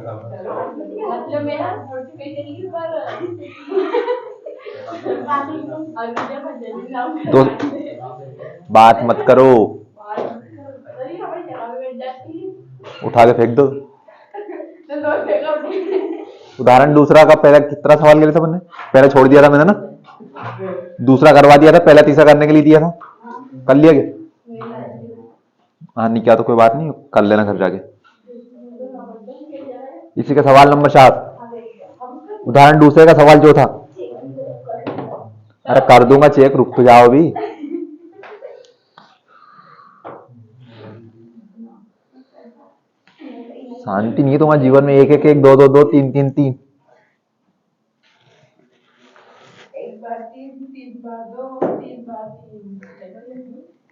मतलब मेरा नोटिफिकेशन की पर दो बात मत करो, उठा के फेंक दो। उदाहरण दूसरा का पहला कितना सवाल किया था मैंने, पहले छोड़ दिया था मैंने ना, दूसरा करवा दिया था, पहला तीसरा करने के लिए दिया था, कर लिया क्या? हाँ नहीं किया तो कोई बात नहीं, कर लेना घर जाके। इसी का सवाल नंबर 7, उदाहरण दूसरे का सवाल जो था। अरे कर दूंगा चेक, रुक तो जाओ भी। शांति नहीं है तुम्हारे जीवन में, एक एक एक, दो दो दो, तीन तीन तीन। एक बार तीन, तीन बार दो, तीन बार तीन,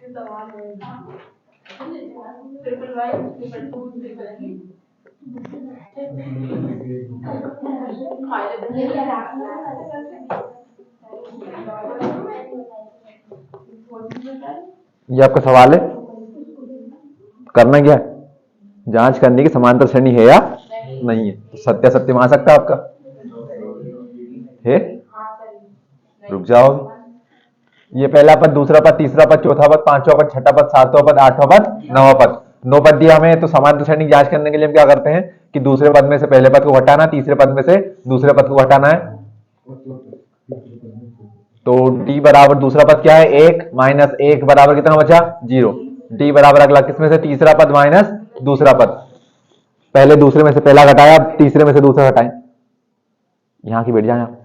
ये सवाल होगा। Triple Y, triple two, triple three. ये आपका सवाल है, करना क्या है? जांच करनी की समांतर श्रेणी है या नहीं है। तो सत्य सत्य आ सकता है आपका है। रुक जाओ, ये पहला पद, दूसरा पद, तीसरा पद, चौथा पद, पांचवा पद, छठा पद, सातवां पद, आठवां पद, नौवां पद, 9 पद दिया हमें। तो समांतर श्रेणी की जांच करने के लिए हम क्या करते हैं कि दूसरे पद में से पहले पद को घटाना, तीसरे पद में से दूसरे पद को घटाना है। तो d बराबर दूसरा पद क्या है, 1 माइनस 1 बराबर कितना बचा, 0। d बराबर अगला किसमें से, तीसरा पद माइनस दूसरा पद। पहले दूसरे में से पहला घटाया, तीसरे में से दूसरा घटाएं। यहां की बैठ जाए आप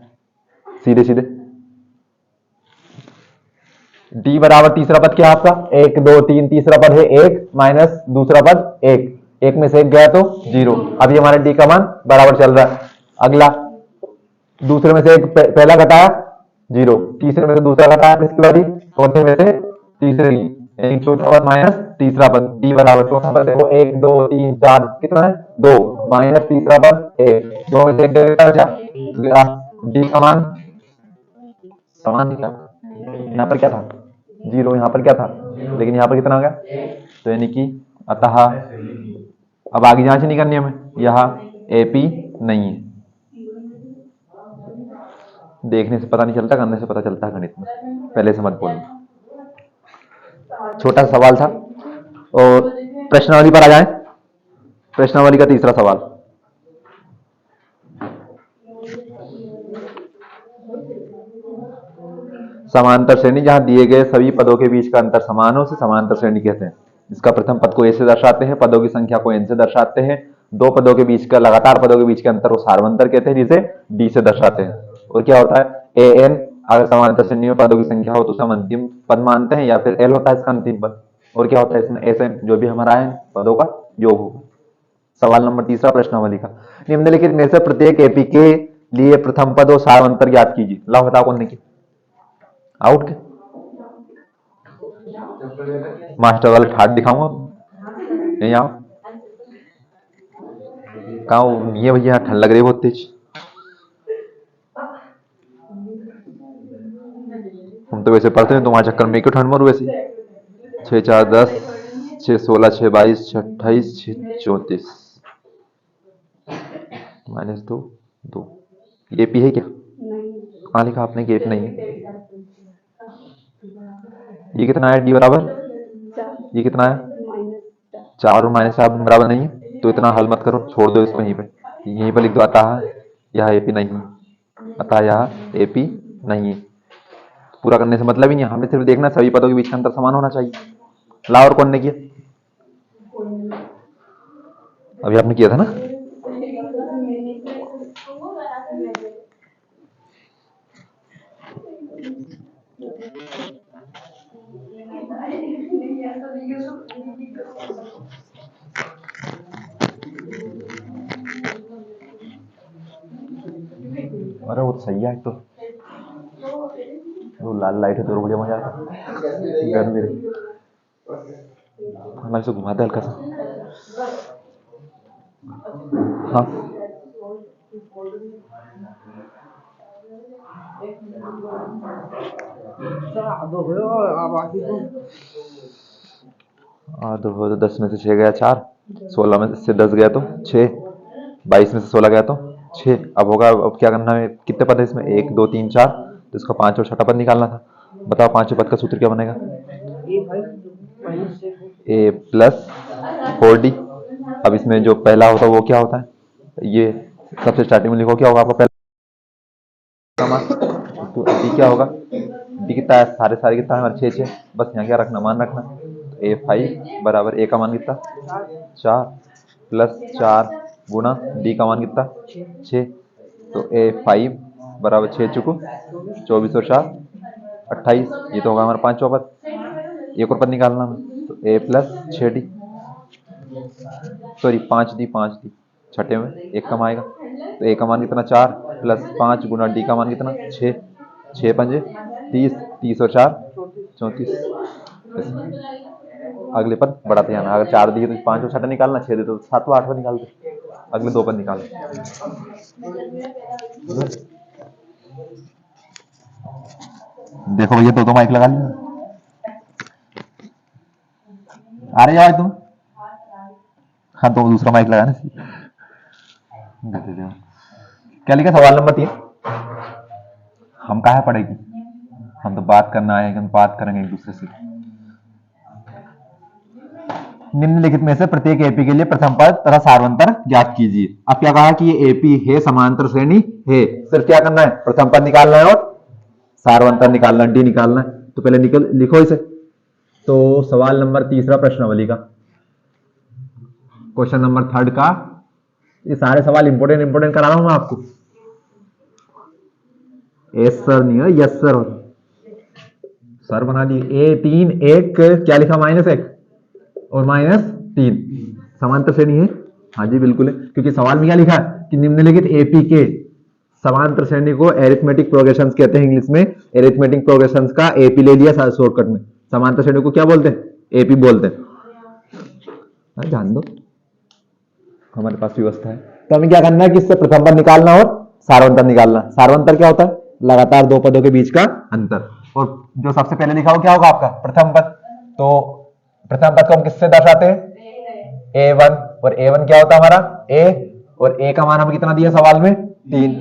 सीधे सीधे। d बराबर तीसरा पद क्या है आपका, 1 2 3, तीसरा पद है 1 माइनस दूसरा पद 1, 1 में से 1 गया तो 0। अभी हमारे d का मान बराबर चल रहा है। अगला दूसरे में से एक पहला घटाया 0, तीसरे में से दूसरा घटाया, किसकी बारी, चौथे में से तीसरे की, चौथा पद माइनस तीसरा पद। d बराबर चौथा पद देखो 1 2 3 4 कितना है 2, माइनस तीसरा पद 1, 2 में से 1 बचा, d का मान समान निकला। यहाँ पर क्या था 0, यहाँ पर क्या था, लेकिन यहाँ पर कितना आ गया, तो यानी कि अतः अब आगे जांच नहीं करनी हमें, यह AP नहीं है। देखने से पता नहीं चलता, करने से पता चलता है गणित में, पहले से मत बोलना। छोटा सवाल था। और प्रश्नावली पर आ जाए, प्रश्नावली का तीसरा सवाल, समांतर श्रेणी जहां दिए गए सभी पदों के बीच का अंतर समान हो उसे समांतर श्रेणी कहते हैं। इसका प्रथम पद को a से दर्शाते हैं, पदों की संख्या को n से दर्शाते हैं, दो पदों के बीच का लगातार पदों के बीच के अंतर को सार्वंतर कहते हैं, जिसे d से दर्शाते हैं। और क्या होता है an, अगर समांतर श्रेणी में पदों की संख्या हो तो उसे हम अंतिम पद मानते हैं, या फिर l होता है इसका अंतिम पद। और क्या होता है इसमें sn, जो भी हमारा है पदों का योग होगा। सवाल नंबर तीसरा प्रश्नावली का, निम्नलिखित में से प्रत्येक एपी के लिए प्रथम पद और सार्वंतर ज्ञात कीजिए। लाओ बताओ कौन ने की, आउट के मास्टर वाले ठाट दिखाऊंगा, यहीं आओ। कहा ये भैया ठंड लग रही है बहुत तेज। हम तो वैसे पढ़ते हैं, तुम्हारे चक्कर में क्यों ठंड मारू वैसे। 6 4 10, 6 16, 6 22, 6 28, 6 34 माइनस 2 2। एपी है क्या, कहाँ लिखा आपने कि एपी नहीं है। ये कितना है डी बराबर, ये कितना है 4 और माइनस 4 बराबर नहीं है, तो इतना हल मत करो, छोड़ दो इसको यहीं पे, यहीं पर लिख दो अतः यह एपी नहीं है, अतः यह एपी नहीं है। पूरा करने से मतलब ही नहीं, हमें सिर्फ देखना सभी पदों के बीच का अंतर समान होना चाहिए। ला, और कौन ने किया, अभी आपने किया था ना। अरे वो तो सही है, तो वो लाल लाइट है तो मुझे मजा आता गर्मी रही, हमारे से घुमाते हल्का सा। हाँ तो 10 में से 6 गया 4, 16 में से 10 गया तो 6, 22 में से 16 गया तो 6। अब होगा, अब क्या करना है, कितने पद है इसमें, 1 2 3 4, तो इसका 5 और छठा पद निकालना था। बताओ पांचवें पद का सूत्र क्या बनेगा, ए प्लस 4d। अब इसमें जो पहला होता है वो क्या होता है, ये सबसे स्टार्टिंग में लिखो क्या होगा आपका पहला मान, तो डी क्या होगा, डी कितना है, सारे सारे कितना है हमारे 6 6, बस यहाँ क्या रखना, मान रखना, ए 5 बराबर ए का मान कितना 4 प्लस 4 गुना डी का मान कितना 6, तो ए 5 बराबर 6 चुको 24 और 4 28, ये तो होगा हमारा पांचवा पद। एक और पद निकालना है, तो ए प्लस 6d, सॉरी 5d छठे में एक कम आएगा, तो ए का मान कितना 4 प्लस 5 गुना डी का मान कितना 6, 6 पंजे 30, 30 और 4 34। अगले पद बड़ा ध्यान, अगर 4 दिए तो 5 और छठा निकालना, 6 दिए तो 7वां 8वां निकाल दे। अगले दो पद निकाल, देखो भैया तो माइक लगा लिया, आ रहे जाओ तुम, हाँ तो दूसरा माइक लगाना। क्या लिखा सवाल नंबर 3, हम कहा पढ़ेगी, हम तो बात करना आए, हम बात करेंगे एक दूसरे से। निम्नलिखित में से प्रत्येक एपी के लिए प्रथम पद तथा सार्वंतर ज्ञात कीजिए। अब क्या कहा कि ये एपी है, समांतर श्रेणी है, सिर्फ क्या करना है, प्रथम पद निकालना है और सार्वंतर निकालना, डी निकालना है। तो पहले लिखो इसे। तो सवाल नंबर तीसरा प्रश्नावली का, क्वेश्चन नंबर 3 का, ये सारे सवाल इंपोर्टेंट करा रहा हूं मैं आपको। यस सर नहीं है, यस सर सर बना दिए। ए 3 1 क्या लिखा, -1 और -3 समांतर श्रेणी है, हाँ जी बिल्कुल है, क्योंकि सवाल में क्या लिखा है कि निम्नलिखित एपी के समांतर श्रेणी को एरिथमेटिक प्रोग्रेशंस कहते हैं, इंग्लिश में एरिथमेटिक प्रोग्रेशंस का एपी ले लिया शॉर्टकट में, समांतर श्रेणी को क्या बोलते हैं, एपी बोलते हैं। जान दो, हमारे पास व्यवस्था है। तो हमें क्या करना है कि इससे प्रथम पद निकालना और सार्वंतर निकालना। सार्वंतर क्या होता है, लगातार दो पदों के बीच का अंतर, और जो सबसे पहले लिखा हो क्या होगा आपका प्रथम पद। तो प्रथम पद को हम किससे दर्शाते हैं, a1, और a1 क्या होता है हमारा a, और a का मान हमें कितना दिया सवाल में 3।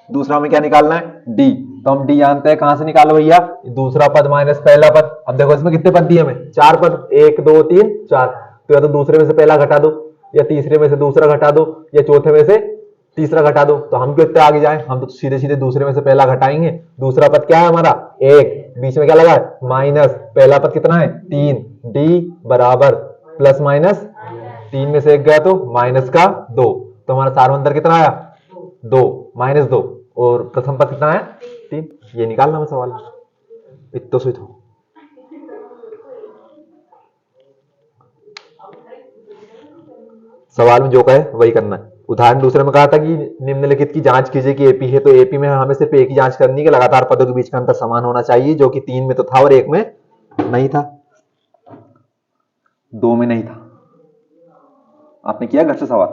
दूसरा हमें क्या निकालना है, d, तो हम d जानते हैं, कहां से निकालो भैया, दूसरा पद माइनस पहला पद। अब देखो इसमें कितने पद दिए हमें, 4 पद, 1 2 3 4, तो या तो दूसरे में से पहला घटा दो, या तीसरे में से दूसरा घटा दो, या चौथे में से तीसरा घटा दो। तो हम क्यों इतने आगे जाए, हम तो सीधे सीधे दूसरे में से पहला घटाएंगे। दूसरा पद क्या है हमारा 1, बीच में क्या लगा है माइनस, पहला पद कितना है 3, डी बराबर प्लस माइनस 3 में से 1 गया तो माइनस का 2, तो हमारा सार्वंतर कितना आया 2 -2, और प्रथम पद कितना है 3। ये निकालना है सवाल, इतना सुई हो। सवाल में जो कहे वही करना है। उदाहरण दूसरे में कहा था कि निम्नलिखित की जांच कीजिए कि एपी है, तो एपी में हमें सिर्फ एक ही जांच करनी है कि लगातार पदों के बीच का अंतर समान होना चाहिए, जो कि 3 में तो था और 1 में नहीं था, 2 में नहीं था। आपने किया घर से सवाल,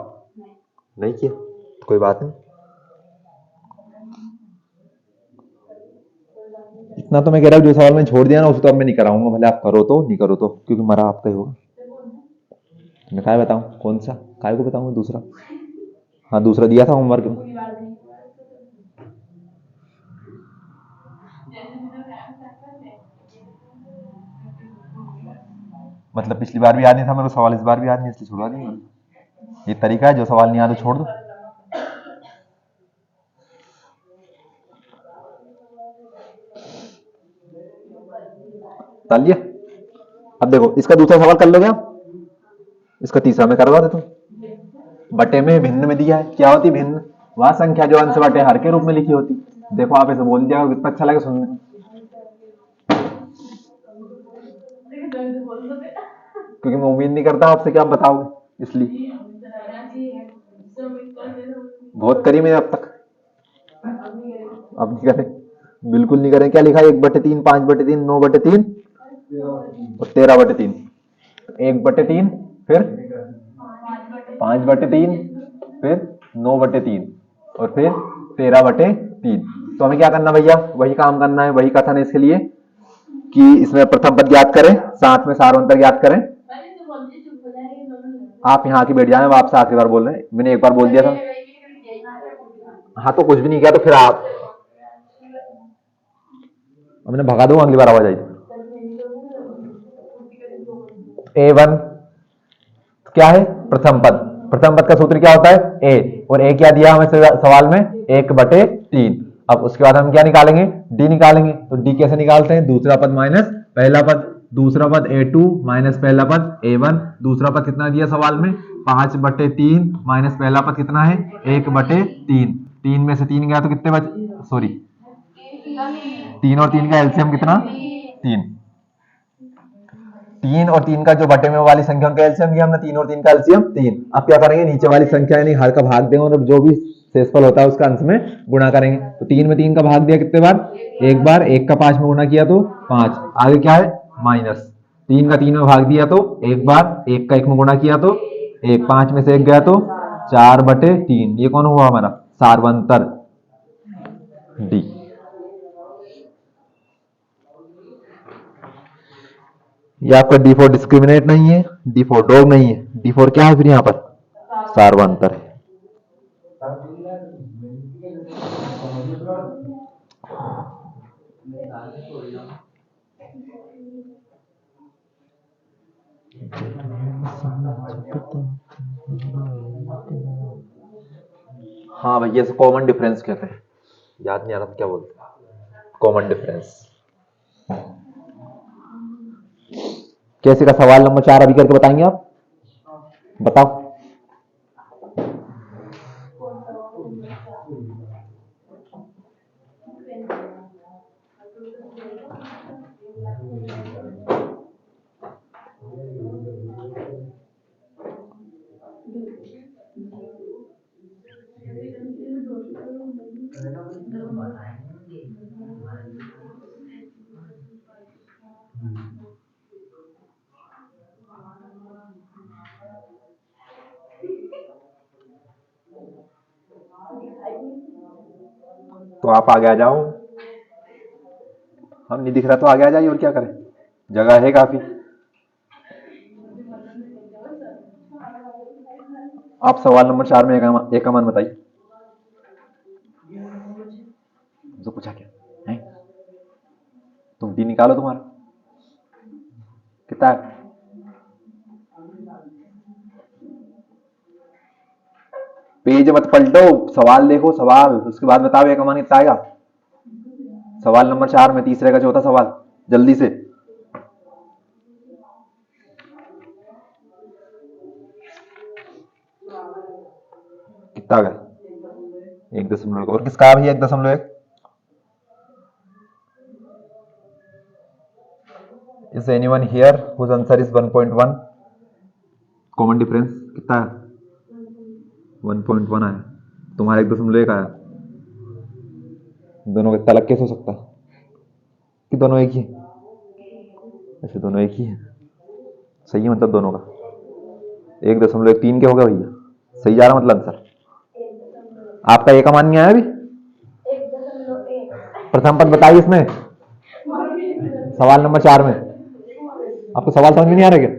नहीं किया तो कोई बात नहीं, इतना तो मैं कह रहा हूं, जो सवाल मैंने छोड़ दिया ना उसे तो अब मैं नहीं कराऊंगा, भले आप करो तो नहीं करो तो, क्योंकि मरा आपका ही होगा। मैं काय बताऊं, कौन सा काय को बताऊं, दूसरा, हाँ दूसरा दिया था होमवर्क में। मतलब पिछली बार भी याद नहीं था मेरे को सवाल, इस बार भी याद नहीं, इसलिए छुड़वा दी। ये तरीका है, जो सवाल नहीं याद तो छोड़ दो। डाल दिया। अब देखो इसका दूसरा सवाल कर लोगे आप, इसका तीसरा मैं करवा देता हूं। बटे में भिन्न में दिया है, क्या होती भिन्न, वह संख्या जो अंश बटे हर के रूप में लिखी होती। देखो आप ऐसे बोल दिया, कितना अच्छा लगे सुनने में, क्योंकि मैं उम्मीद नहीं करता आपसे कि आप बताओगे, इसलिए बहुत करी मैंने अब तक, अब नहीं करें, बिल्कुल नहीं करें। क्या लिखा है 1/3, 5/3, 9/3 और 13/3, 1/3 फिर 5/3 फिर 9/3 और फिर 13/3। तो हमें क्या करना भैया, वही काम करना है, वही कथन है इसके लिए कि इसमें प्रथम पद ज्ञात करें, साथ में सार्वंतर ज्ञात करें। आप यहाँ आके बैठ जाए, मैं आपसे आखिरी बार बोल रहे हैं, मैंने एक बार बोल दिया था। हाँ तो कुछ भी नहीं किया तो फिर आप, मैंने भगा दूंगा अगली बार आवाज आई। A1 क्या है? प्रथम पद। प्रथम पद का सूत्र क्या होता है? a, और a क्या दिया हमें सवाल में? 1/3। अब उसके बाद हम क्या निकालेंगे? d निकालेंगे। तो d कैसे निकालते हैं? दूसरा पद माइनस पहला पद। दूसरा पद A2 माइनस पहला पद A1। दूसरा पद कितना दिया सवाल में? 5/3 माइनस पहला पद कितना है? 1/3। 3 में से 3 गया तो कितने बचे? सॉरी, 3 और 3 का एलसीएम कितना? 3। 3 और 3 का जो बटे में वाली संख्या उनका एलसीएम किया हमने, 3 और 3 का एलसीएम 3। अब क्या करेंगे? नीचे वाली संख्या यानी हर का भाग देंगे और जो भी शेषफल होता है उसका अंश में गुणा करेंगे। तो 3 में 3 का भाग दिया कितने बार? एक बार। 1 का 5 में गुणा किया तो 5। आगे क्या है? माइनस 3 का 3 में भाग दिया तो एक बार। 1 का 1 में गुणा किया तो 1। 5 में से 1 गया तो 4/3। ये कौन हुआ हमारा? सार्वंतर डी। ये आपका D4 डिस्क्रिमिनेट नहीं है, D4 डॉग नहीं है, D4 क्या है फिर यहाँ पर? सार्वंतर है। हाँ भैया, इसे कॉमन डिफरेंस कहते हैं। याद नहीं आ रहा था क्या बोलते हैं, कॉमन डिफरेंस। कैसे का सवाल नंबर 4 अभी करके बताएंगे आप? बताओ। तो आप आगे आ जाओ, हम नहीं दिख रहा तो आगे आ जाइए, और क्या करें, जगह है काफी। आप सवाल नंबर 4 में एक का मान बताइए। जो पूछा क्या है? तुम डी निकालो, तुम्हारा कितना है? पेज मत पलटो, सवाल देखो सवाल, उसके बाद बताओ एक का मान कितना आएगा। सवाल नंबर 4 में तीसरे का चौथा सवाल, जल्दी से। कितना आ गया? 1.1। और किसका है भैया 1.1? Is anyone here whose answer is 1.1? Common difference कितना है? 1.1 आया। तुम्हारा 1.1 आया। दोनों का इतना अलग कैसे हो सकता है कि दोनों एक ही है? ऐसे दोनों एक ही है, सही है मतलब दोनों का। 1.3 क्या होगा भैया? सही जा रहा मतलब आंसर। आपका एक का मान नहीं आया अभी? प्रथम पद बताइए इसमें, सवाल नंबर 4 में। आपको सवाल समझ में नहीं आ रहा क्या?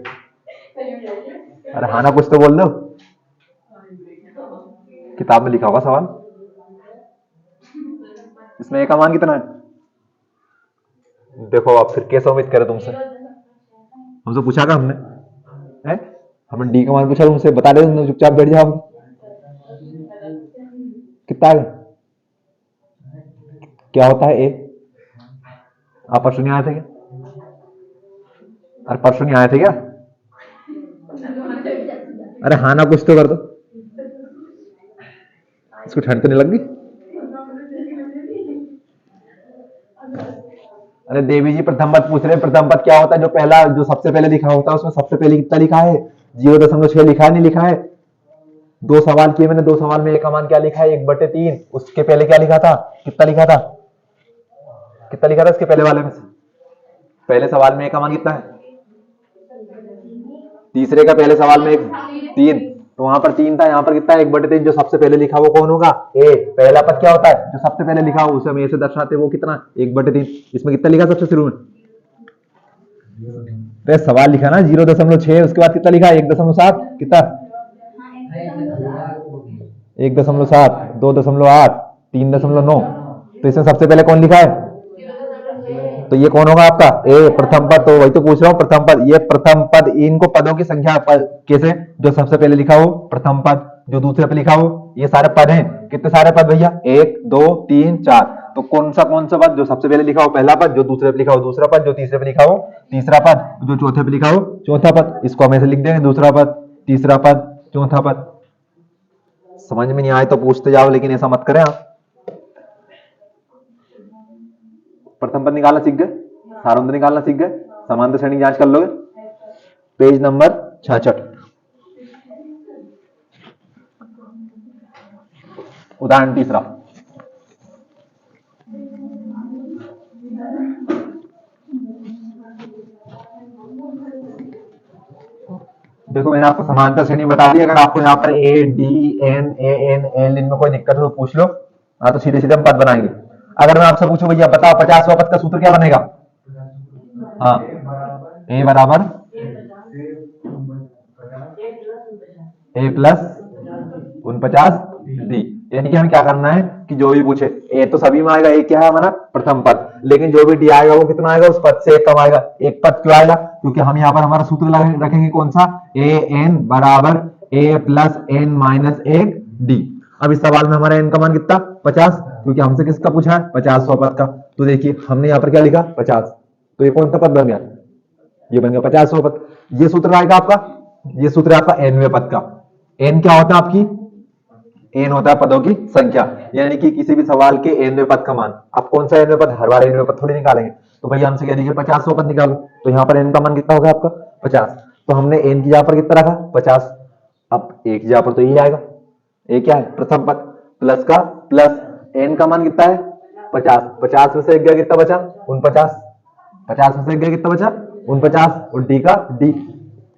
अरे हाँ ना, कुछ तो बोल दो। किताब में लिखा होगा सवाल। इसमें एक का मान कितना है? देखो आप फिर कैसे उम्मीद करें तुमसे, हमसे पूछा का हमने है? हमने डी का मान पूछा तुमसे, बता दे तुमने, चुपचाप बैठ जाओ। कितना है? क्या होता है ए? आप परसों नहीं आए थे क्या? अरे परसों नहीं आए थे क्या? अरे हाँ ना, कुछ तो कर दो। इसको ठंड तो नहीं लग गई? अरे देवी जी प्रथम पद पूछ रहे, प्रथम पद क्या होता है? जो पहला, जो सबसे पहले लिखा होता है उसमें सबसे पहले कितना लिखा है? 0.6 लिखा है, नहीं लिखा है? 2 सवाल किए मैंने, 2 सवाल में एक का मान क्या लिखा है? 1/3। उसके पहले क्या लिखा था? कितना लिखा था? कितना लिखा था इसके पहले वाले में से? पहले सवाल में एक का मान कितना है? तीसरे का पहले सवाल में 3, तो वहां पर 3 था, यहाँ पर कितना है? 1/3। जो सबसे पहले लिखा वो कौन होगा? ए। पहला पद क्या होता है? जो सबसे पहले लिखा हो उसे हम ए से दर्शाते, वो कितना? 1/3। इसमें कितना लिखा सबसे शुरू में? तो ये सवाल लिखा ना 0.6, उसके बाद कितना लिखा 1.7, कितना 1.7, 2.8, 3.9। तो इसमें सबसे पहले कौन लिखा है? तो ये कौन होगा आपका? ए प्रथम पद। तो वही तो पूछ रहा हूँ, प्रथम पद। ये प्रथम पद, इनको पदों की संख्या कैसे? जो सबसे पहले लिखा हो प्रथम पद, जो दूसरे पे लिखा हो, ये सारे पद हैं। कितने सारे पद भैया? 1 2 3 4। तो कौन सा पद? जो सबसे पहले लिखा हो पहला पद, जो दूसरे पे लिखा हो दूसरा पद, जो तीसरे पे लिखा हो तीसरा पद, जो चौथे पे लिखा हो चौथा पद। इसको हम ऐसे लिख देंगे, दूसरा पद, तीसरा पद, चौथा पद। समझ में नहीं आए तो पूछते जाओ, लेकिन ऐसा मत करें आप। प्रथम पद निकालना सीख गए, सारंत निकालना सीख गए, समांतर श्रेणी जांच कर लोगे। पेज नंबर 66, उदाहरण तीसरा। देखो मैंने आपको समांतर श्रेणी बता दी। अगर आपको यहाँ पर A D N A N L इनमें कोई दिक्कत हो तो पूछ लो। हाँ, तो सीधे सीधे हम पद बनाएंगे। अगर मैं आपसे पूछूं भैया बताओ 50वां पद का सूत्र क्या बनेगा? हाँ, ए बराबर ए प्लस 49 डी। यानी कि हमें क्या करना है कि जो भी पूछे, ए तो सभी में आएगा, ए क्या है हमारा प्रथम पद, लेकिन जो भी डी आएगा वो कितना आएगा? उस पद से एक कम आएगा। एक पद क्यों आएगा? क्योंकि हम यहाँ पर हमारा सूत्र रखेंगे कौन सा? ए एन बराबर ए प्लस एन माइनस 1 डी। अब इस सवाल में हमारा एन का मान कितना? 50, क्योंकि हमसे किसका पूछा है? 50वां पद का। तो देखिए हमने यहाँ पर क्या लिखा? 50। तो ये कौन सा पद बन गया? ये बन गया 50वां पद। ये सूत्र आएगा आपका, ये सूत्र है आपका nवें पद का। n क्या होता है आपकी? n होता है पदों की संख्या, यानी कि किसी भी सवाल के nवें पद का मान। अब कौन सा nवें पद? हर बार nवें पद थोड़ी निकालेंगे। तो भैया हमसे कह दीजिए 50वां पद निकालो, तो यहाँ पर n का मान कितना होगा आपका? 50। तो हमने n की जगह पर कितना रखा? 50। अब a की जगह पर तो ये आएगा, a क्या है? प्रथम पद, प्लस का प्लस, n का मान कितना है? 50। 50 में से एक गया कितना बचा? 49। 50 में से एक गया कितना बचा? 49। और डी का डी,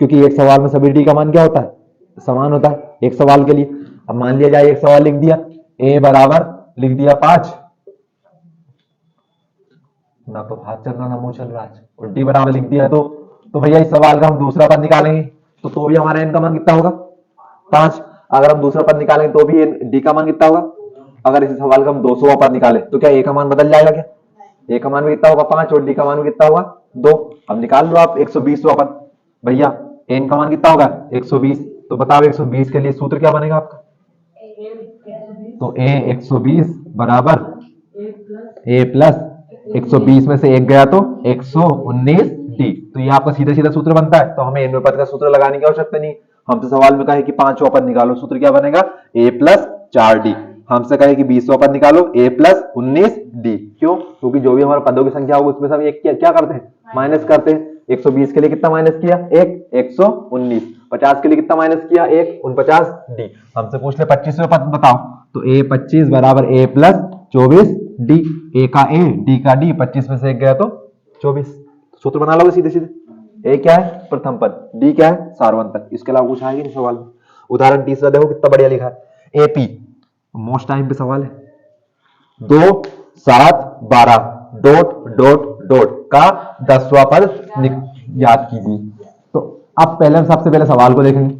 क्योंकि एक सवाल में सभी डी का मान क्या होता है? समान होता है एक सवाल के लिए। अब मान लिया जाए एक सवाल लिख दिया, ए बराबर लिख दिया 5, ना तो हाथ चल रहा ना मुंह चल रहा है, और डी बराबर लिख दिया। तो भैया इस सवाल का हम दूसरा पद निकालेंगे तो भी हमारा एन का मान कितना होगा? 5। अगर हम दूसरा पद निकालेंगे तो भी डी का मान कितना होगा? अगर इस सवाल का हम 200वां पद निकाले तो क्या ए का मान बदल जाएगा? क्या ए का मान भी कितना होगा? 5, और डी का मान भी कितना होगा? 2। अब निकाल लो आप 120वां पद। भैया एन का मान कितना होगा? 120। तो बताओ 120 के लिए सूत्र क्या बनेगा आपका? तो ए 120 बराबर ए प्लस 120 में से एक गया तो 119 डी। तो ये आपका सीधा सीधा सूत्र बनता है। तो हमें एनवें पद का सूत्र लगाने की आवश्यकता नहीं। हमसे सवाल में कहा है कि 5वां पद निकालो, सूत्र क्या बनेगा? ए प्लस 4 डी। हमसे कहे कि 20वां पद निकालो, ए प्लस 19 डी। क्यों? क्योंकि जो भी हमारे पदों की संख्या होगी उसमें से हम एक क्या करते हैं? माइनस करते हैं। 120 के लिए कितना माइनस किया? 1 119। 50 के लिए कितना माइनस किया? 1 49 डी। हमसे पूछ ले 25वें पद बताओ, तो ए 25 बराबर ए प्लस 24 डी। ए का ए, डी का डी, 25 में से एक गया तो 24। सूत्र बना लोगे सीधे सीधे। ए क्या है? प्रथम पद, डी क्या है? सारवंत पद। इसके अलावा कुछ आएगा नहीं सवाल में। उदाहरण तीसरा देखो कितना बढ़िया लिखा है। एपी मोस्ट टाइम पे सवाल है, 2 7 12 डॉट डॉट डॉट का 10वां पद याद कीजिए। तो अब सबसे पहले सवाल को देखेंगे।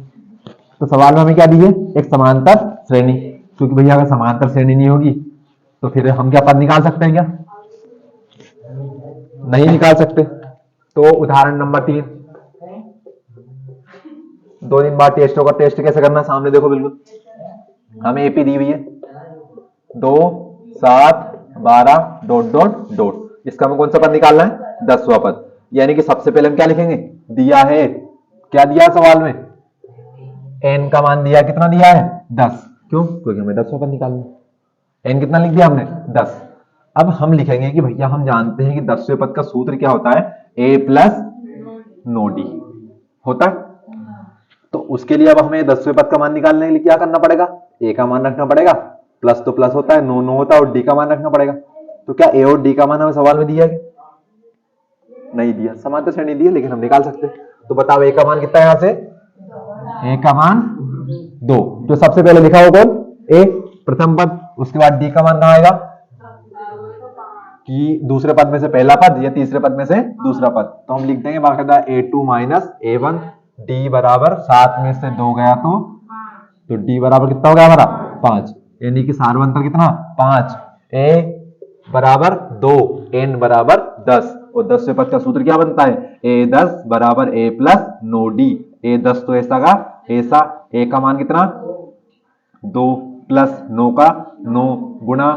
तो सवाल में हमें क्या दी है? एक समांतर श्रेणी। क्योंकि भैया अगर समांतर श्रेणी नहीं होगी तो फिर हम क्या पद निकाल सकते हैं? क्या नहीं निकाल सकते। तो उदाहरण नंबर 3, 2 दिन बाद टेस्ट होगा। टेस्ट कैसे करना है? सामने देखो, बिल्कुल हमें एपी दी हुई है 2 7 12 डॉट डॉट डॉट। इसका हमें कौन सा पद निकालना है? 10वां पद। यानी कि सबसे पहले हम क्या लिखेंगे? दिया है, क्या दिया है सवाल में? एन का मान दिया, कितना दिया है? 10। क्यों? क्योंकि हमें 10वां पद निकालना है। एन कितना लिख दिया हमने? 10। अब हम लिखेंगे कि भैया हम जानते हैं कि 10वें पद का सूत्र क्या होता है? ए प्लस नो डी होता है। तो उसके लिए अब हमें 10वें पद का मान निकालने के लिए क्या करना पड़ेगा? ए का मान रखना पड़ेगा, प्लस तो प्लस होता है, नो नो होता है, और डी का मान रखना पड़ेगा। तो क्या ए और डी का मान हमें सवाल में दिया है? नहीं दिया। समांतर श्रेणी दी है, लेकिन हम निकाल सकते हैं। तो बताओ ए का मान कितना है? यहां से ए का मान 2। जो सबसे पहले लिखा हो कौन? ए प्रथम पद। उसके बाद डी का मान कहां आएगा? कि दूसरे पद में से पहला पद या तीसरे पद में से दूसरा पद, तो हम लिख देंगे बाकायदा a2 माइनस a1, d बराबर 7 में से 2 गया तो d बराबर कितना हो गया हमारा 5, यानी कि सारवंतर कितना 5, a बराबर 2, n बराबर 10, और 10वें पद का सूत्र क्या बनता है a10 बराबर a प्लस 9d, a10 तो ऐसा का ऐसा, a का मान कितना 2 प्लस 9 का 9 गुणा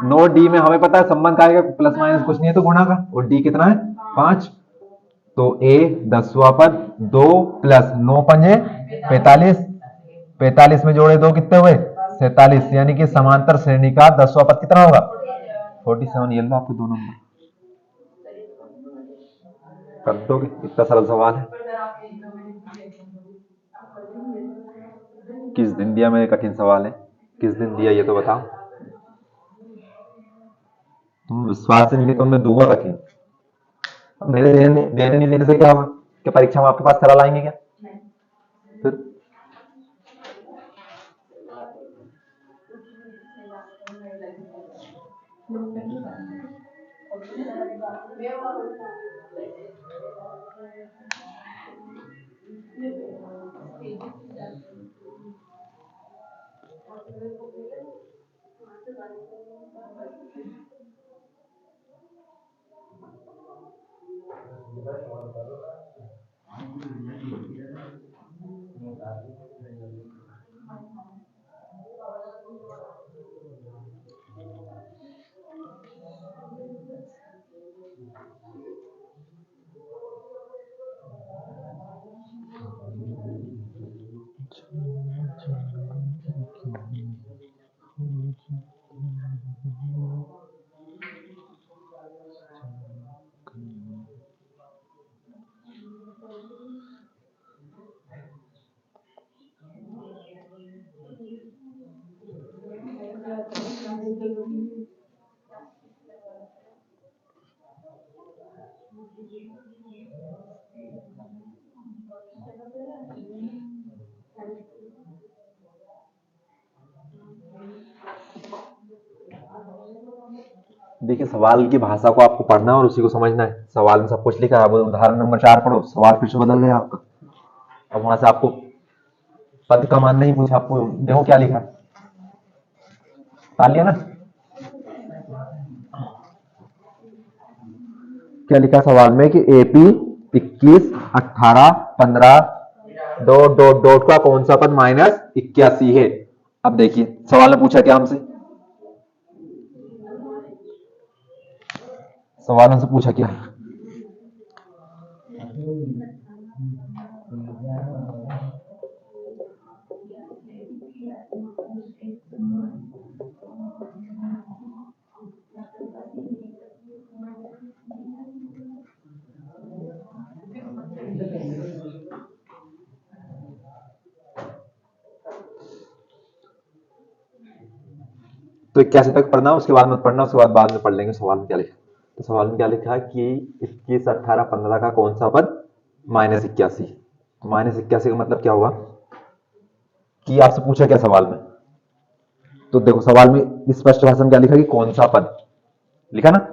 9d में हमें पता है संबंध का है प्लस माइनस कुछ नहीं है तो गुणा का, और d कितना है 5, तो a 10वां पद 2 प्लस 9 पंजे 45, 45 में जोड़े 2 कितने हुए 47, यानी कि समांतर श्रेणी का 10वां पद कितना होगा 47। ये लो आपके 2 नंबर कर दोगे, इतना सरल सवाल है। किस दिन दिया मेरे कठिन सवाल है, किस दिन दिया ये तो बताओ। तुम विश्वास नहीं तो मैं दूंगा कठिन, मेरे देने नहीं देने से क्या होगा, क्या परीक्षा में आपके पास सरल आएंगे क्या फिर? देखिए सवाल की भाषा को आपको पढ़ना है और उसी को समझना है, सवाल में सब कुछ लिखा है। अब उदाहरण नंबर 4 पढ़ो, सवाल फिर से बदल गया आपका, अब वहां से आपको पद का मान नहीं पूछा, आपको देखो क्या लिखा, तालिया ना क्या लिखा सवाल में कि एपी 21, 18, 15 डॉट डॉट डॉट का कौन सा पद माइनस 81 है। अब देखिए सवाल ने पूछा क्या हमसे, सवाल हमसे पूछा क्या, तो 81 तक पढ़ना, उसके बाद मत पढ़ना, उसके बाद में पढ़ लेंगे सवाल में क्या लिखा। तो सवाल में क्या लिखा है कि 21, 18, 15 का कौन सा पद माइनस 81, तो माइनस 81 का मतलब क्या हुआ कि आपसे पूछा क्या सवाल में, तो देखो सवाल में स्पष्ट भाषा में क्या लिखा कि कौन सा पद लिखा ना।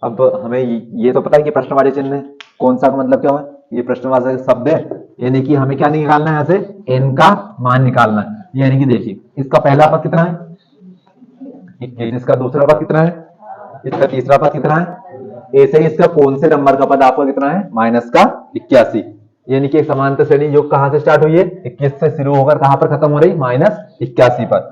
अब हमें ये तो पता है कि प्रश्नवाची चिन्ह है, कौन सा का मतलब क्या हुआ, ये प्रश्नवाचक शब्द है, यानी कि हमें क्या निकालना है, यहाँ से n का मान निकालना है। यानी कि देखिए इसका पहला पद कितना है 21, इसका दूसरा पद कितना है, इसका तीसरा पद कितना है, ऐसे ही इसका कौन से नंबर का पद आपका कितना है माइनस का 81, यानी कि एक समांतर श्रेणी जो कहां से स्टार्ट हुई है 21 से शुरू होकर कहां पर खत्म हो रही माइनस 81 पर।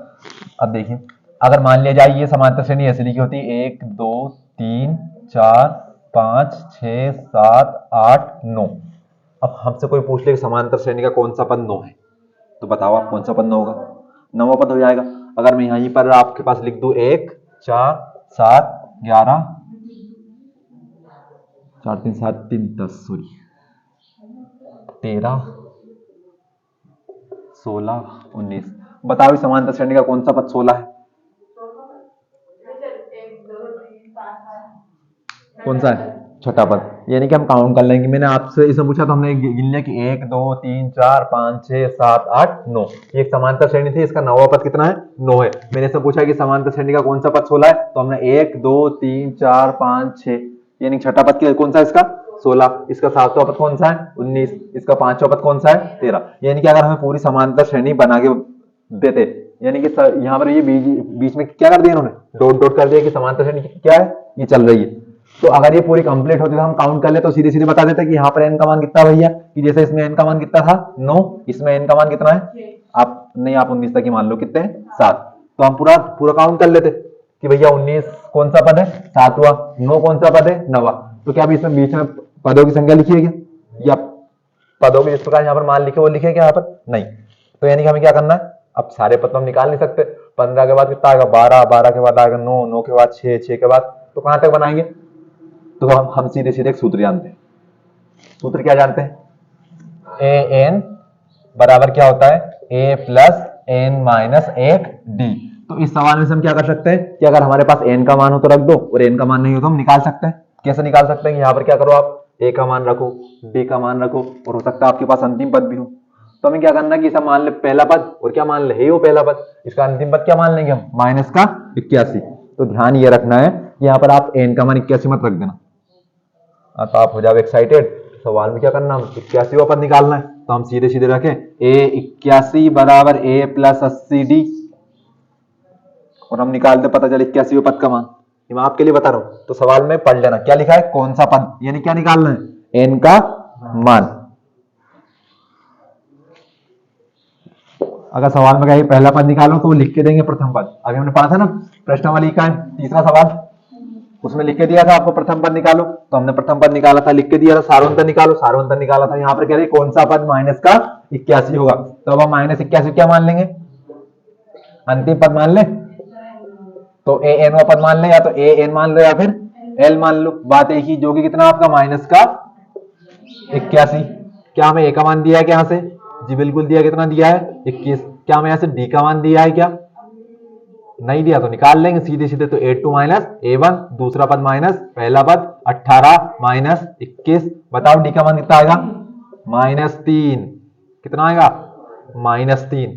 अब देखिए अगर मान लिया जाए ये समांतर श्रेणी ऐसे लिखी होती 1 2 3 4 5 6 7 8 9, अब हमसे कोई पूछ ले समांतर श्रेणी का कौन सा पद 9 है, तो बताओ आप कौन सा पद 9 होगा, 9वां पद हो जाएगा। अगर मैं यहीं पर आपके पास लिख दूं 1 4 7 11 4 3 7 3 10 सॉरी 13 16 19, बताओ इस समांतर श्रेणी का कौन सा पद 16 है, कौन सा है छठा पद, यानी कि हम काउंट कर लेंगे। मैंने आपसे इसमें पूछा तो हमने गिन लिया कि 1 2 3 4 5 6 7 8 9, ये एक समांतर श्रेणी थी, इसका नौवां पद कितना है? 9 है। मैंने इसमें पूछा कि समांतर श्रेणी का कौन सा पद 16 है, तो हमने 1 2 3 4 5 6, यानी छठा पद कौन सा है इसका? 16। इसका सातवां पद कौन सा है? 19। इसका पांचवा पद कौन सा है? 13। यानी कि अगर हमें पूरी समांतर श्रेणी बना के देते, यानी कि यहाँ पर ये बीच में क्या कर दिया इन्होंने? डॉट डॉट कर दिया कि समांतर श्रेणी क्या है, ये चल रही है। तो अगर ये पूरी कंप्लीट होती तो हम काउंट कर ले तो सीधे सीधे बता देते कि यहाँ पर एन का मान कितना भैया, कि जैसे इसमें एन का मान कितना था 9, इसमें एन का मान कितना है? आप नहीं, आप 19 तक ही मान लो, कितने? 7। तो हम पूरा पूरा काउंट कर लेते कि भैया 19 कौन सा पद है? 7वां। 9 कौन सा पद है? 9वां। तो क्या अभी इसमें बीच में पदों की संख्या लिखी है क्या, या पदों के जिस प्रकार यहाँ पर मान लिखे वो लिखे क्या यहाँ पर? नहीं। तो यानी कि हमें क्या करना है, अब सारे पद तो हम निकाल नहीं सकते। 15 के बाद कितना आएगा? 12, 12 के बाद आएगा 9, 9 के बाद 6, 6 के बाद, तो कहां तक बनाएंगे? तो हम सीधे सीधे एक सूत्र जानते हैं। सूत्र क्या जानते हैं? ए एन बराबर क्या होता है? ए प्लस एन माइनस 1 डी। तो इस सवाल में से हम क्या कर सकते हैं कि अगर हमारे पास एन का मान हो तो रख दो, और एन का मान नहीं हो तो हम निकाल सकते हैं। कैसे निकाल सकते हैं? यहाँ पर क्या करो, आप ए का मान रखो, डी का मान रखो, और हो सकता है आपके पास अंतिम पद भी हो। तो हमें क्या करना है कि इसे मान ले पहला पद, और क्या मान ले? है वो पहला पद। इसका अंतिम पद क्या मान लेंगे हम? माइनस का 81। तो ध्यान ये रखना है कि यहाँ पर आप एन का मान 81 मत रख देना। तो आप हो जाओ एक्साइटेड, सवाल में क्या करना, हम 81वां पद निकालना है। तो हम सीधे सीधे रखें ए 81 बराबर ए प्लस 80 डी, और हम निकाल दे, पता चले 81वें पद का मान। मैं आपके लिए बता रहा हूं, तो सवाल में पढ़ लेना क्या लिखा है, कौन सा पद, यानी क्या निकालना है? एन का मान। अगर सवाल में कहे पहला पद निकालो तो वो लिख के देंगे प्रथम पद। अभी हमने पढ़ा था ना प्रश्नावली का तीसरा सवाल, उसमें लिख के दिया था आपको प्रथम पद निकालो, तो हमने प्रथम पद निकाला था, लिख के दिया था सारवंतर निकालो, सारवंतर निकाला था। यहाँ पर कह रही कौन सा पद माइनस का 81 होगा, तो अब हम माइनस 81 क्या मान लेंगे? अंतिम पद मान ले, तो ए एन पद मान ले, या तो ए एन मान लो या फिर एल मान लो। बात एक ही, जो कि कितना आपका माइनस का 81। क्या हमें ए का मान दिया है क्या यहाँ से? जी बिल्कुल दिया। कितना दिया है? 21। क्या हमें यहाँ से डी का मान दिया है क्या? नहीं दिया, तो निकाल लेंगे सीधे सीधे। तो A2 माइनस A1, दूसरा पद माइनस पहला पद 18 माइनस 21। बताओ डी का मान कितना आएगा? -3। कितना आएगा? -3।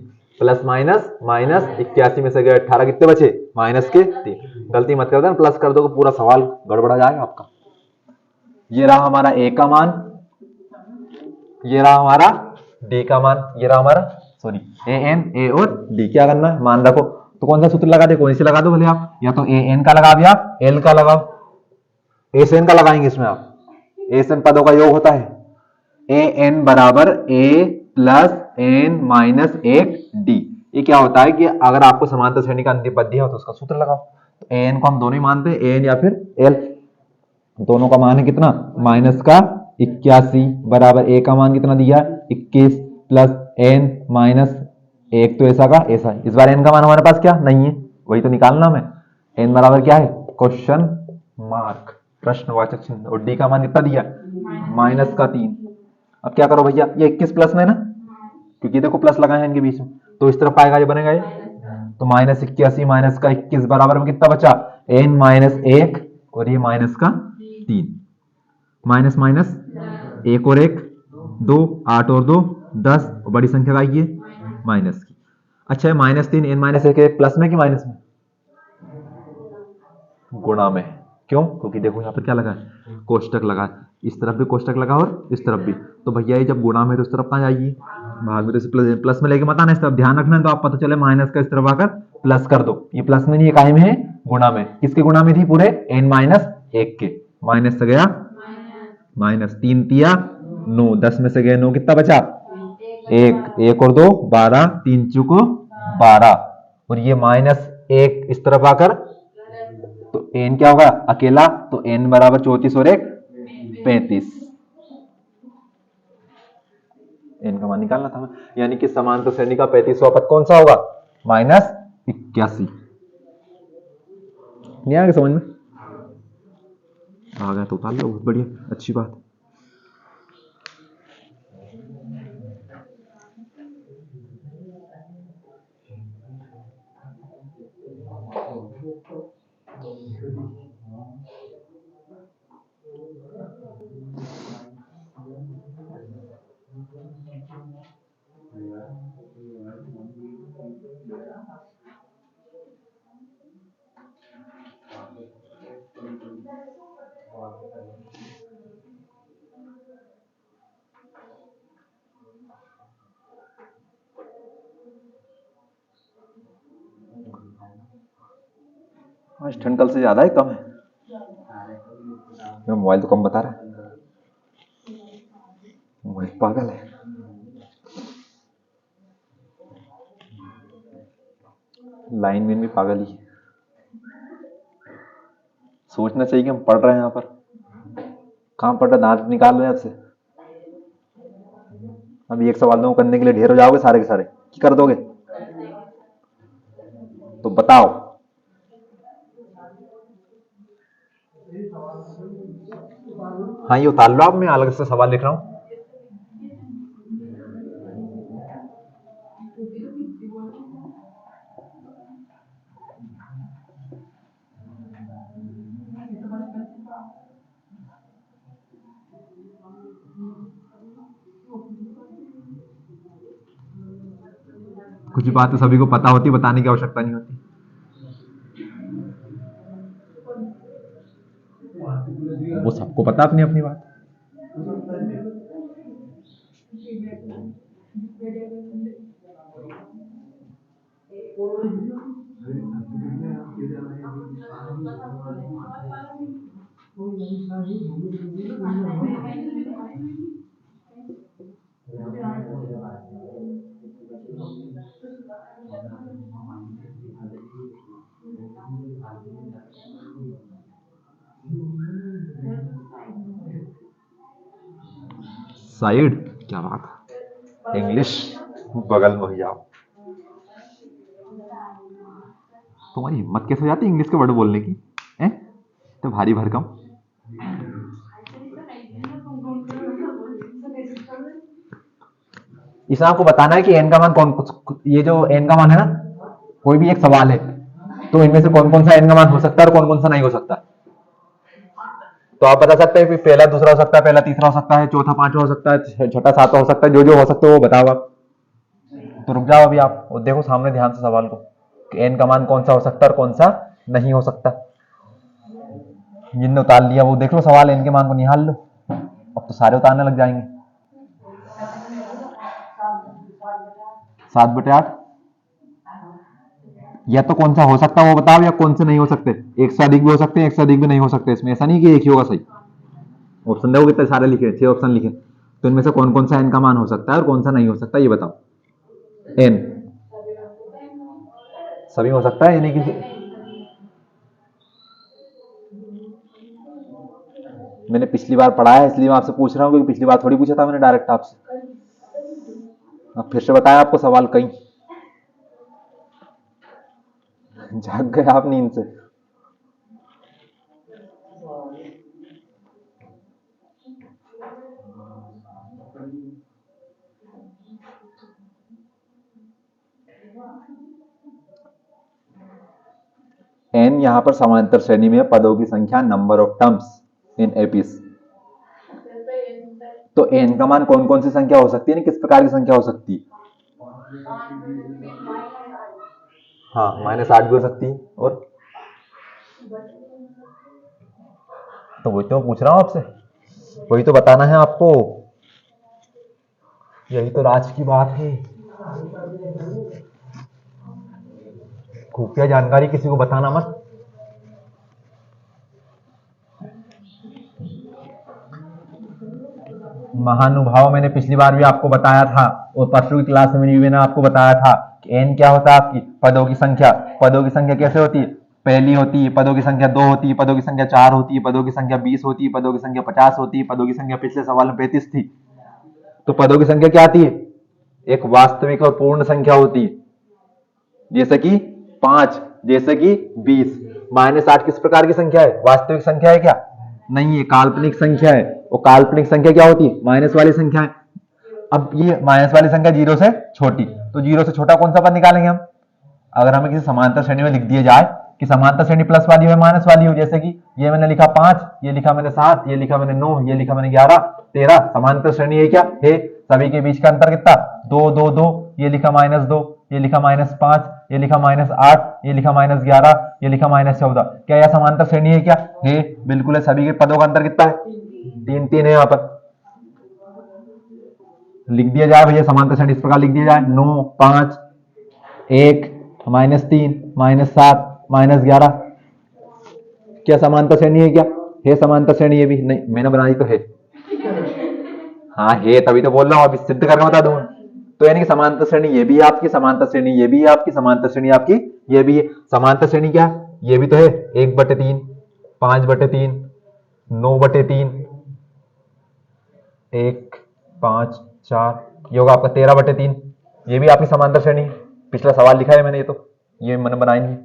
प्लस माइनस माइनस 81 में से गए 18, कितने बचे? माइनस के 3। गलती मत कर देना, प्लस कर दो पूरा सवाल गड़बड़ा जाएगा आपका। ये रहा हमारा ए का मान, ये रहा हमारा डी का मान, ये रहा हमारा सॉरी ए एन, ए और डी। क्या करना है? मान रखो। तो कौन सा सूत्र लगा दे? कोई से लगा दो भले आप, या तो ए एन का लगाओ या एल का लगाओ। ए से एन का लगाएंगे इसमें आप। ए से एन पदों का योग होता है। ए एन बराबर ए प्लस एन माइनस 1 डी। ये क्या होता है कि अगर आपको समांतर श्रेणी का अंतिम पद दिया हो तो उसका सूत्र लगाओ। तो ए एन को हम दोनों ही मानते हैं, ए एन या फिर एल। दोनों का मान है कितना? माइनस का 81 बराबर ए का मान कितना दिया? 21 प्लस एन माइनस 1, तो ऐसा का ऐसा। इस बार एन का मान हमारे पास क्या नहीं है, वही तो निकालना हमें। एन बराबर क्या है? क्वेश्चन मार्क, प्रश्नवाचक चिन्ह। और डी का मान कितना दिया? -3। अब क्या करो भैया, ये 21 प्लस में ना, क्योंकि देखो प्लस लगाए हैं इनके बीच में, तो इस तरफ आएगा, ये बनेगा ये। तो -81 माइनस का 21 बराबर में कितना बचा? एन माइनस 1, और ये माइनस का 3। माइनस माइनस 1 और 1 2, 8 और 2 10, और बड़ी संख्या का ये माइनस की। अच्छा है -3 एन माइनस 1 प्लस में कि माइनस में? गुणा में। क्यों? क्योंकि देखो यहाँ पर क्या लगा है? कोष्टक लगा है। इस तरफ भी कोष्टक लगा और इस तरफ भी। तो भैया ये जब गुणा में तो इस तरफ कहाँ जाएगी? भाग में। तो इसे प्लस में लेके मत आना, इस तरफ ध्यान रखना है। तो आप पता चले माइनस का इस तरफ आकर प्लस कर दो। ये प्लस में नहीं, ये काहे में है? गुणा में। किसके गुणा में थी? पूरे n माइनस 1 के। माइनस से गया माइनस, 3 तिया 9, 10 में से गए 9, कितना बचा? 1 और 2 12, 3 चुको 12, और ये -1 इस तरफ आकर, तो n क्या होगा? अकेला। तो n बराबर 34 और 1 35। n का मान निकालना था, यानी कि समांतर श्रेणी का 35वां पद कौन सा होगा? -81। नहीं आ गया समझ में? आ गया तो उतार लो, बहुत बढ़िया, अच्छी बात। आज ठंड कल से ज्यादा है कम है? मैं मोबाइल तो कम बता रहा है, मोबाइल पागल है। लाइन में भी पागल ही है। सोचना चाहिए कि हम पढ़ रहे हैं यहाँ पर, कहाँ पढ़ रहे, दांत निकाल रहे हैं आपसे। अभी एक सवाल दूँ करने के लिए ढेर हो जाओगे सारे के सारे, की कर दोगे? तो बताओ। हाँ ये उतार लो आप, मैं अलग से सवाल लिख रहा हूँ। कुछ बातें सभी को पता होती, बताने की आवश्यकता नहीं होती। वो सबको पता अपनी अपनी बात। साइड, क्या बात, इंग्लिश बगल में हो जाओ। तुम्हारी हिम्मत कैसे हो जाती इंग्लिश के वर्ड बोलने की, हैं? तो भारी भरकम। इसमें आपको बताना है कि एन का मान कौन, ये जो एन का मान है ना, कोई भी एक सवाल है तो इनमें से कौन कौन सा एन का मान हो सकता है और कौन कौन सा नहीं हो सकता। तो आप बता सकते हैं कि पहला दूसरा हो सकता है, पहला तीसरा हो सकता है, चौथा पांचवा हो सकता है, छठा सातवा हो सकता है, जो जो हो सकता है वो बताओ आप। तो रुक जाओ अभी आप, और देखो सामने ध्यान से सवाल को कि एन का मान कौन सा हो सकता है और कौन सा नहीं हो सकता। जिनने उतार लिया वो देख लो सवाल, एन के मान को निकाल लो। अब तो सारे उतारने लग जाएंगे। 7/8 या तो कौन सा हो सकता है वो बताओ, या कौन से नहीं हो सकते। एक से अधिक भी हो सकते हैं, एक से अधिक भी नहीं हो सकते। इसमें ऐसा नहीं कि एक ही होगा सही। ऑप्शन देखो कितने सारे लिखे, 6 ऑप्शन लिखे, तो इनमें से कौन कौन सा एन का मान हो सकता है और कौन सा नहीं हो सकता, ये बताओ। एन सभी हो सकता है, यानी कि मैंने पिछली बार पढ़ा है इसलिए मैं आपसे पूछ रहा हूँ, क्योंकि पिछली बार थोड़ी पूछा था मैंने डायरेक्ट आपसे। अब फिर से बताया आपको सवाल, कहीं जाग गए आप नींद से। एन यहां पर समांतर श्रेणी में पदों की संख्या, number of terms in apis. तो एन का मान कौन कौन सी संख्या हो सकती है, किस प्रकार की संख्या हो सकती है? हाँ -8 भी हो सकती है। और तो वही तो पूछ रहा हूं आपसे, वही तो बताना है आपको, यही तो राज की बात है। खुफिया जानकारी किसी को बताना मत। महानुभाव, मैंने पिछली बार भी आपको बताया था और परसों की क्लास में भी मैंने आपको बताया था कि एन क्या होता है, आपकी पदों की संख्या। पदों की संख्या कैसे होती है? पहली होती है पदों की संख्या 2 होती है, पदों की संख्या 4 होती है, पदों की संख्या 20 होती है, पदों की संख्या 50 होती है, पदों की संख्या पिछले सवाल में 35 थी। तो पदों की संख्या क्या आती है? एक वास्तविक और पूर्ण संख्या होती है, जैसे कि 5, जैसे कि 20। -8 किस प्रकार की संख्या है? वास्तविक संख्या है क्या? नहीं, ये काल्पनिक संख्या है। और काल्पनिक संख्या क्या होती है? माइनस वाली संख्या है। अब ये माइनस वाली संख्या 0 से छोटी, तो 0 से छोटा कौन सा पद निकालेंगे हम? अगर हमें किसी समांतर श्रेणी में लिख दिया जाए कि समांतर श्रेणी प्लस वाली हो माइनस वाली हो, जैसे कि ये मैंने लिखा 5, ये लिखा मैंने 7, ये लिखा मैंने 9, ये लिखा मैंने 11, 13, समांतर श्रेणी है क्या है? सभी के बीच का अंतर कितना? 2 2 2, ये लिखा -2, ये लिखा -5, ये लिखा -8, ये लिखा -11, ये लिखा -14। क्या यह समांतर श्रेणी है क्या? है, बिल्कुल है। सभी के पदों का अंतर कितना है? 3 3 है। यहाँ पर लिख दिया जाए भैया समांतर श्रेणी, इस प्रकार लिख दिया जाए 9 5 1 -3 -7 -11। क्या समांतर श्रेणी है? क्या है समांतर श्रेणी? ये भी नहीं, मैंने बनाई तो है। हाँ है, तभी तो बोल रहा हूँ, अभी सिद्ध करके बता दूंगा। तो यानी कि समांतर श्रेणी ये भी है आपकी, समांतर श्रेणी ये भी है आपकी, समांतर श्रेणी आपकी ये भी है। समांतर श्रेणी क्या ये भी तो है, 1/3, 5/3, 9/3, 1, 5, 4, ये होगा आपका 13/3। ये भी आपकी समांतर श्रेणी है। पिछला सवाल लिखा है मैंने, ये मैंने बनाया नहीं,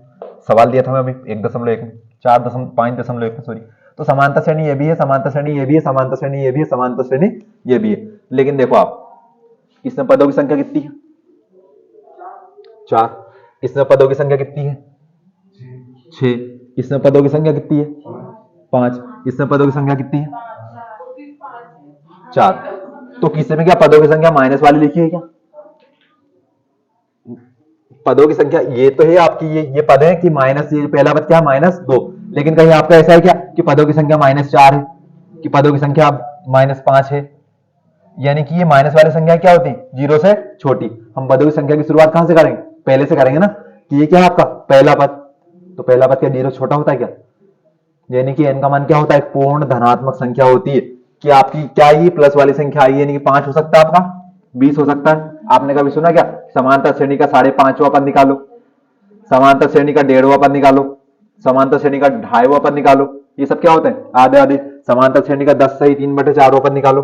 सवाल दिया था मैं अभी 1.1 में, 5.1 में सॉरी। तो समांतर श्रेणी ये भी है, समांतर श्रेणी ये भी है, समांतर श्रेणी ये भी है, समांतर श्रेणी ये भी है। लेकिन देखो आप, इसमें पदों की संख्या कितनी है? 4। इसमें पदों की संख्या कितनी है? 6। इसमें पदों की संख्या कितनी है? 5। इसमें पदों की संख्या कितनी है? 4। तो किसी में क्या पदों की संख्या माइनस वाली लिखी है क्या? पदों की संख्या ये तो है आपकी, ये पद है कि माइनस, ये पहला पद क्या -2, लेकिन कहीं आपका ऐसा है क्या कि पदों की संख्या -4 है, कि पदों की संख्या -5 है? यानी कि ये माइनस वाली संख्या क्या होती है? 0 से छोटी। हम पदों की संख्या की शुरुआत कहां से करेंगे? पहले से करेंगे ना, कि ये क्या है आपका पहला पद। तो पहला पद क्या 0 छोटा होता है क्या? यानी कि n का मान क्या होता है? पूर्ण धनात्मक संख्या होती है। कि आपकी क्या ये प्लस वाली संख्या आई, यानी कि 5 हो सकता है आपका, 20 हो सकता है। आपने कभी सुना क्या समांतर श्रेणी का 5.5वां पद निकालो, समांतर श्रेणी का 1.5वां पद निकालो, समांतर श्रेणी का 2.5वां पद निकालो? ये सब क्या होते हैं? आधे आधे। समांतर श्रेणी का 10 सही 3/4वां पद निकालो।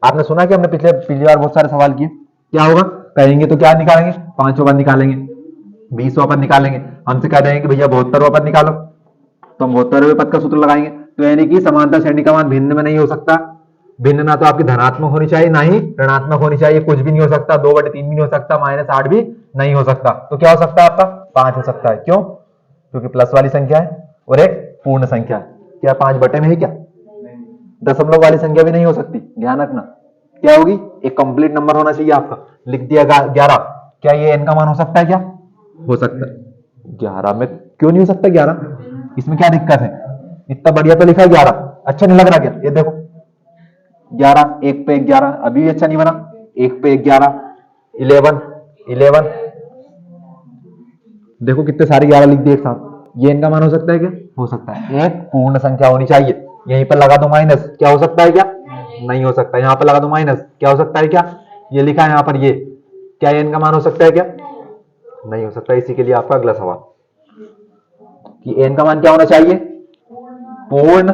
आपने सुना कि हमने पिछली बार बहुत सारे सवाल किए, क्या होगा? कहेंगे तो क्या निकालेंगे? 5वां पद निकालेंगे, 20वां पद निकालेंगे। हमसे कह देंगे कि भैया 72वां पद निकालो, तो हम 72वें पद का सूत्र लगाएंगे। तो यानी कि समांतर श्रेणी का मान भिन्न में नहीं हो सकता। भिन्न ना तो आपकी धनात्मक होनी चाहिए, ना ही ऋणात्मक होनी चाहिए, कुछ भी नहीं हो सकता, 2/3 भी नहीं हो सकता, -8 भी नहीं हो सकता। तो क्या हो सकता है आपका? 5 हो सकता है। क्यों? क्योंकि प्लस वाली संख्या है और एक पूर्ण संख्या है। क्या 5 बटे में है क्या? दशमलव वाली संख्या भी नहीं हो सकती, ध्यान रखना। क्या होगी? एक कंप्लीट नंबर होना चाहिए आपका। लिख दिया 11, क्या ये n का मान हो सकता है? क्या हो सकता है? 11 में क्यों नहीं हो सकता? 11 इसमें क्या दिक्कत है? इतना बढ़िया तो लिखा है 11, अच्छा नहीं लग रहा क्या? ये देखो 11, 1 पे 11, अभी भी अच्छा नहीं बना। 1 पे 11, 11, देखो कितने सारे 11 लिख दिए एक साथ। ये इनका मान हो सकता है क्या? हो सकता है। एक पूर्ण संख्या होनी चाहिए। यहीं पर लगा दो माइनस, क्या हो सकता है? क्या नहीं हो सकता। यहाँ पर लगा दो माइनस, क्या हो सकता है? क्या ये लिखा है यहाँ पर, ये क्या ये इनका मान हो सकता है? क्या नहीं हो सकता। इसी के लिए आपका अगला सवाल कि n का मान क्या होना चाहिए? पूर्ण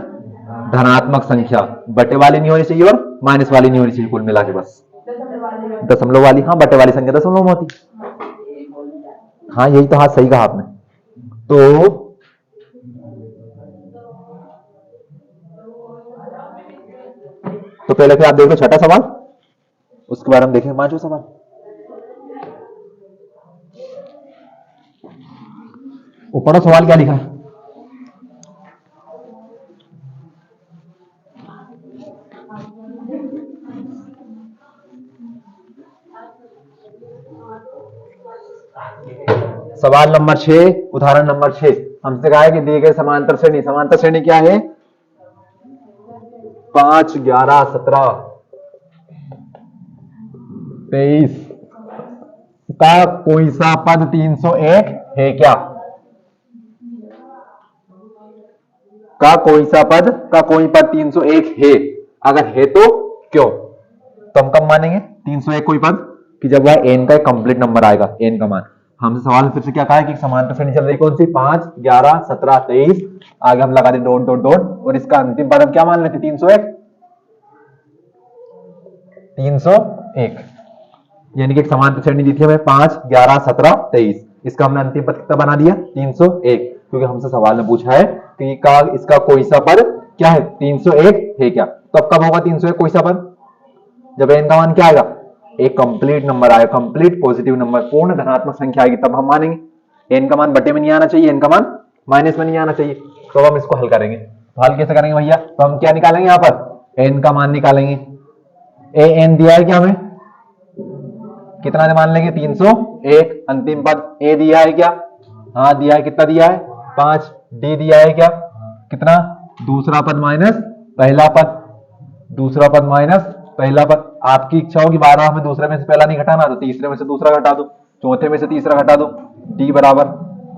धनात्मक संख्या, बटे वाली नहीं होनी चाहिए और माइनस वाली नहीं होनी चाहिए, कुल मिला के बस दशमलव वाली। हाँ, बटे वाली संख्या दशमलव में होती। हाँ यही तो, हाँ सही कहा आपने। तो पहले फिर आप देख लो छठा सवाल, उसके बाद हम देखेंगे 5वां सवाल। ऊपर सवाल क्या लिखा है? सवाल नंबर 6, उदाहरण नंबर 6। हमसे कहा है कि दिए गए समांतर श्रेणी, समांतर श्रेणी क्या है? 5, 11, 17, 23 का कोई सा पद 301 है क्या? का कोई सा पद, का कोई पद 301 है? अगर है तो क्यों? तो हम कब मानेंगे 301 कोई पद? कि जब वह n का कंप्लीट नंबर आएगा, n का मान। हमसे सवाल फिर से क्या कहा है कि समांतर श्रेणी चल रही कौन सी? 5, 11, 17, 23। आगे हम लगा दें डॉट डॉट डॉट, और इसका अंतिम पद हम क्या मान लेते? 301। 301 यानी कि एक समांतर श्रेणी दी थी हमें 5, 11, 17, 23। इसका हमने अंतिम पद कितना बना दिया? 301। क्योंकि हमसे सवाल में पूछा है कि इसका कोई सा पद क्या है? 301 है क्या? तो अब कब होगा 301 कोई सा पद? जब n का मान क्या आएगा? एक कंप्लीट नंबर आएगा, कंप्लीट पॉजिटिव नंबर, पूर्ण धनात्मक संख्या आएगी, तब हम मानेंगे। n का मान बटे में नहीं आना चाहिए, n का मान माइनस में नहीं आना चाहिए। तो हम इसको हल करेंगे। तो हल कैसे करेंगे भैया? तो हम क्या निकालेंगे? यहाँ पर n का मान निकालेंगे। n दिया है क्या हमें? कितना मान लेंगे? 301। अंतिम पद a दिया है क्या? हाँ दिया है। कितना दिया है? 5। d दिया है क्या? कितना? दूसरा पद माइनस पहला पद, दूसरा पद माइनस पहला पद। आपकी इच्छा हो कि 12 में दूसरे में से पहला नहीं घटाना, तो तीसरे में से दूसरा घटा दो, चौथे में से तीसरा घटा दो। d बराबर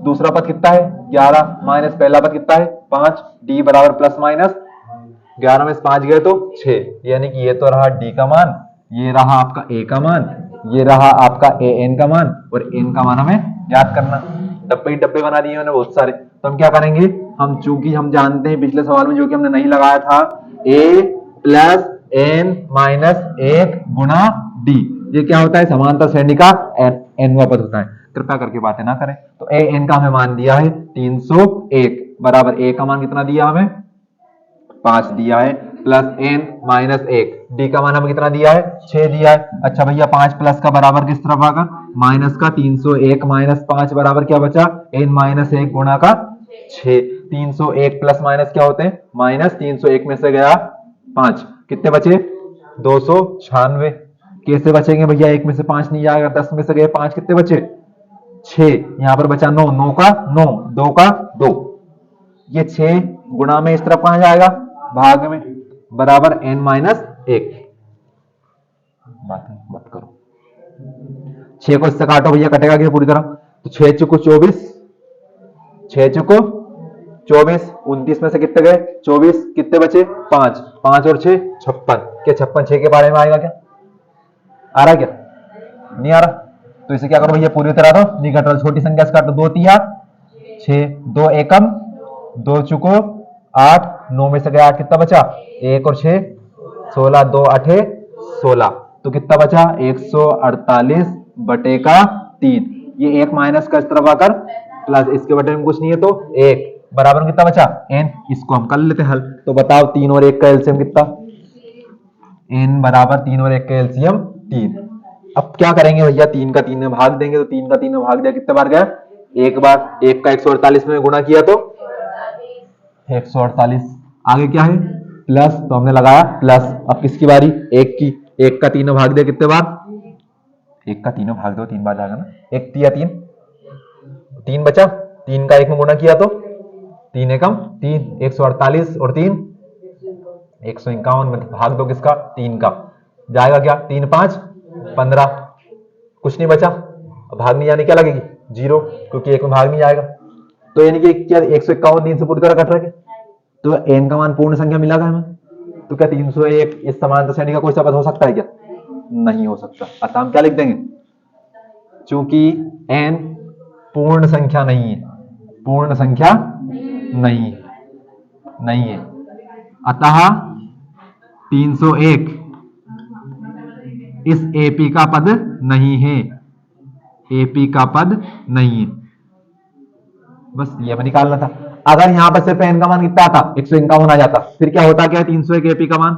दूसरा पद कितना है? 11 माइनस पहला पद कितना है? 5, डी बराबर प्लस माइनस 11 में से 5 गए तो 6, यानी कि ये तो रहा डी का मान, ये रहा आपका ए का मान, ये रहा आपका ए एन का मान, और एन का मान हमें याद करना। डब्बे ही डब्बे बना दिए उन्होंने बहुत सारे। तो हम क्या करेंगे, हम चूंकि हम जानते हैं पिछले सवाल में जो कि हमने नहीं लगाया था, ए प्लस एन माइनस 1 गुणा डी, ये क्या होता है, समांतर श्रेणी का एनवां पद होता है। कृपया करके बातें ना करें। तो ए एन का हमें मान दिया है 301 बराबर ए का मान कितना दिया हमें 5 दिया है, प्लस एन माइनस 1, डी का मान हमें कितना दिया है 6 दिया है। अच्छा भैया 5 प्लस का बराबर किस तरफ आगा, माइनस का, 301 माइनस 5 बराबर क्या बचा, एन माइनस 1 गुणा का 6। 301 प्लस माइनस क्या होते हैं, माइनस, 301 में से गया 5, कितने बचे 296। कैसे बचेंगे भैया, एक में से 5 नहीं जाएगा, 10 में से गए 5, कितने बचे 6, यहां पर बचा 9, 9 का 9, 2 का 2, ये 6 गुणा में इस तरफ कहां जाएगा, भाग में, बराबर n माइनस 1। बात करो, 6 को इससे काटो भैया, कटेगा क्या पूरी तरह, तो 6 चुको 24, 6 चुको 24, 29 में से कितने गए 24, कितने बचे 5, 5 और 6 56, क्या 56 6 के बारे में आएगा क्या, आ रहा क्या, नहीं आ रहा। तो इसे क्या करो भैया, पूरी तरह तो नहीं कट रहा, छोटी संख्या से काटो, 2 तिया 6, 2 एकम 2 चुको 8, 9 में से गया 8, कितना बचा 1 और 6 16, 2 8 16, तो कितना बचा 148 बटे का 3, ये 1 माइनस का इस तरफ आकर प्लस, इसके बटे में कुछ नहीं है तो 1 बराबर में कितना बचा n, इसको हम कर लेते हल। तो बताओ 3 और 1 का एलसीएम कितना, n बराबर 3 और 1 का एलसीएम 3। अब क्या करेंगे भैया, 3 का 3 में भाग देंगे, तो 3 का 3 में भाग दिया कितने बार गया, एक बार, 1 का 148 में गुणा किया तो 148, आगे क्या है प्लस, तो हमने लगाया प्लस। अब किसकी बारी, 1 की, 1 का 3 में भाग दिया कितने बार, 1 का 3 में भाग दो 3 बार जाएगा ना, 1 तिया 3, 3 बचा, 3 का 1 में गुणा किया तो 3 एकम 3, 148 और 3 151 में भाग दो किसका, 3 का, जाएगा क्या 3 5 15, कुछ नहीं बचा, अब भाग नहीं जाने क्या लगेगी 0, क्योंकि 1 में भाग नहीं जाएगा। तो यानी कि क्या 151 3 से पूरी तरह कट रहा है, तो n का मान पूर्ण संख्या मिला हमें, तो क्या 301 इस समांतर श्रेणी का कोई सा पद हो सकता है क्या, नहीं हो सकता। अतः हम क्या लिख देंगे, चूंकि n पूर्ण संख्या नहीं है, पूर्ण संख्या नहीं नहीं है, अतः 301 इस एपी का पद नहीं है, एपी का पद नहीं है, बस ये हमें निकालना था। अगर यहां पर सिर्फ n का मान कितना आता 151 आ जाता, फिर क्या होता, क्या 301 एपी का मान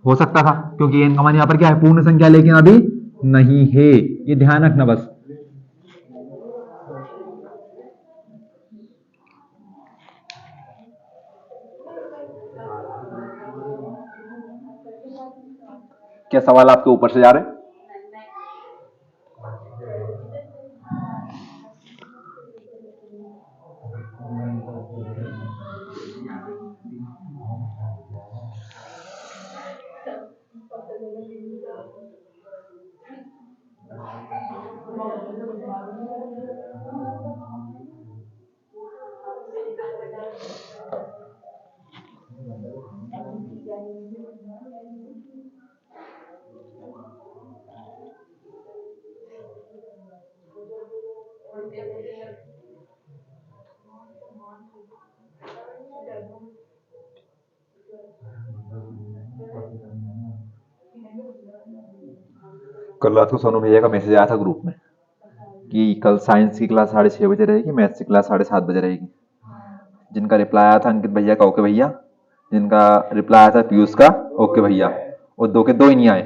हो सकता था, क्योंकि n का मान यहां पर क्या है पूर्ण संख्या, लेकिन अभी नहीं है, ये ध्यान रखना बस। क्या सवाल आपके ऊपर से जा रहे हैं, कल रात को सोनू भैया का मैसेज आया था ग्रुप में कि कल साइंस की क्लास 6:30 बजे रहेगी, मैथ्स की क्लास 7:30 बजे रहेगी। जिनका रिप्लाई आया था अंकित भैया का ओके भैया, जिनका रिप्लाई आया था पीयूष का ओके भैया, और 2 के 2 ही नहीं आए।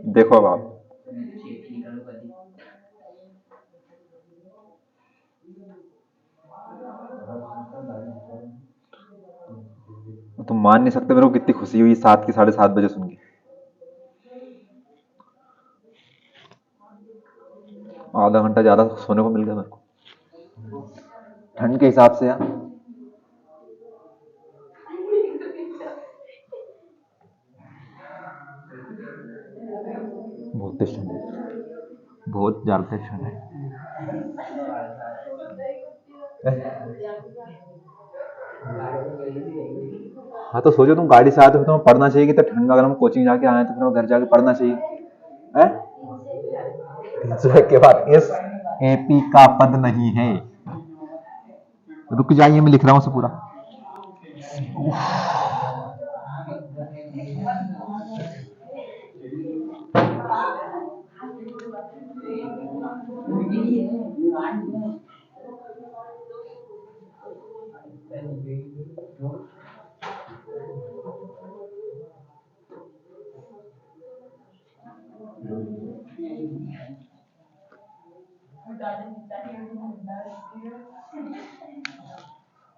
देखो अब आप, तुम मान नहीं सकते मेरे को कितनी खुशी हुई 7 की 7:30 बजे सुन के। आधा घंटा ज्यादा सोने को मिल गया मेरे को, ठंड के हिसाब से यार। बहुत टेंशन है, बहुत ज्यादा टेंशन है। हाँ तो सोचो तुम गाड़ी से आते हो, तुम्हें पढ़ना चाहिए कि तो ठंड में अगर हम कोचिंग जाके आए तो फिर हमें घर जाके पढ़ना चाहिए है? 301 के बाद इस एपी का पद नहीं है। रुक जाइए, मैं लिख रहा हूँ उसे पूरा।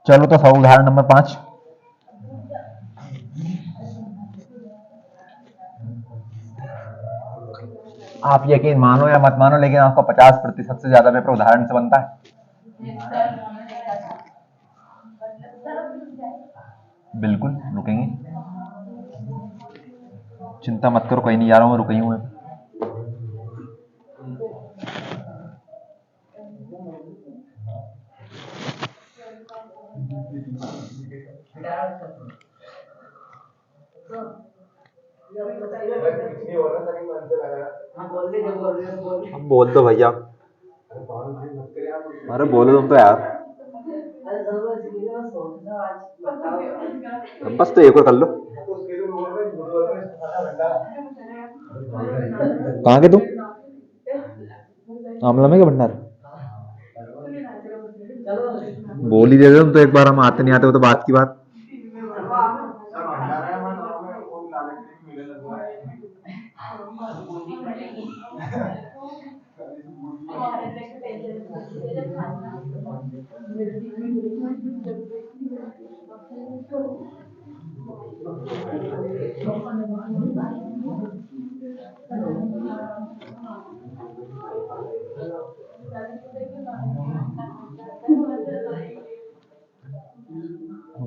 चलो तो सब उदाहरण नंबर 5। आप यकीन मानो या मत मानो, लेकिन आपका 50% से ज्यादा पेपर उदाहरण से बनता है। बिल्कुल रुकेंगे, चिंता मत करो, कहीं नहीं जा रहा हूँ, रुकी हूँ। बोल दो भैया, अरे बोलो तुम तो यार, बस तो एक और कर लो। कहाँ के तुम? आमला में क्या भंडार? बोल ही दे तुम तो, एक बार हम आते नहीं आते वो तो बात की बात।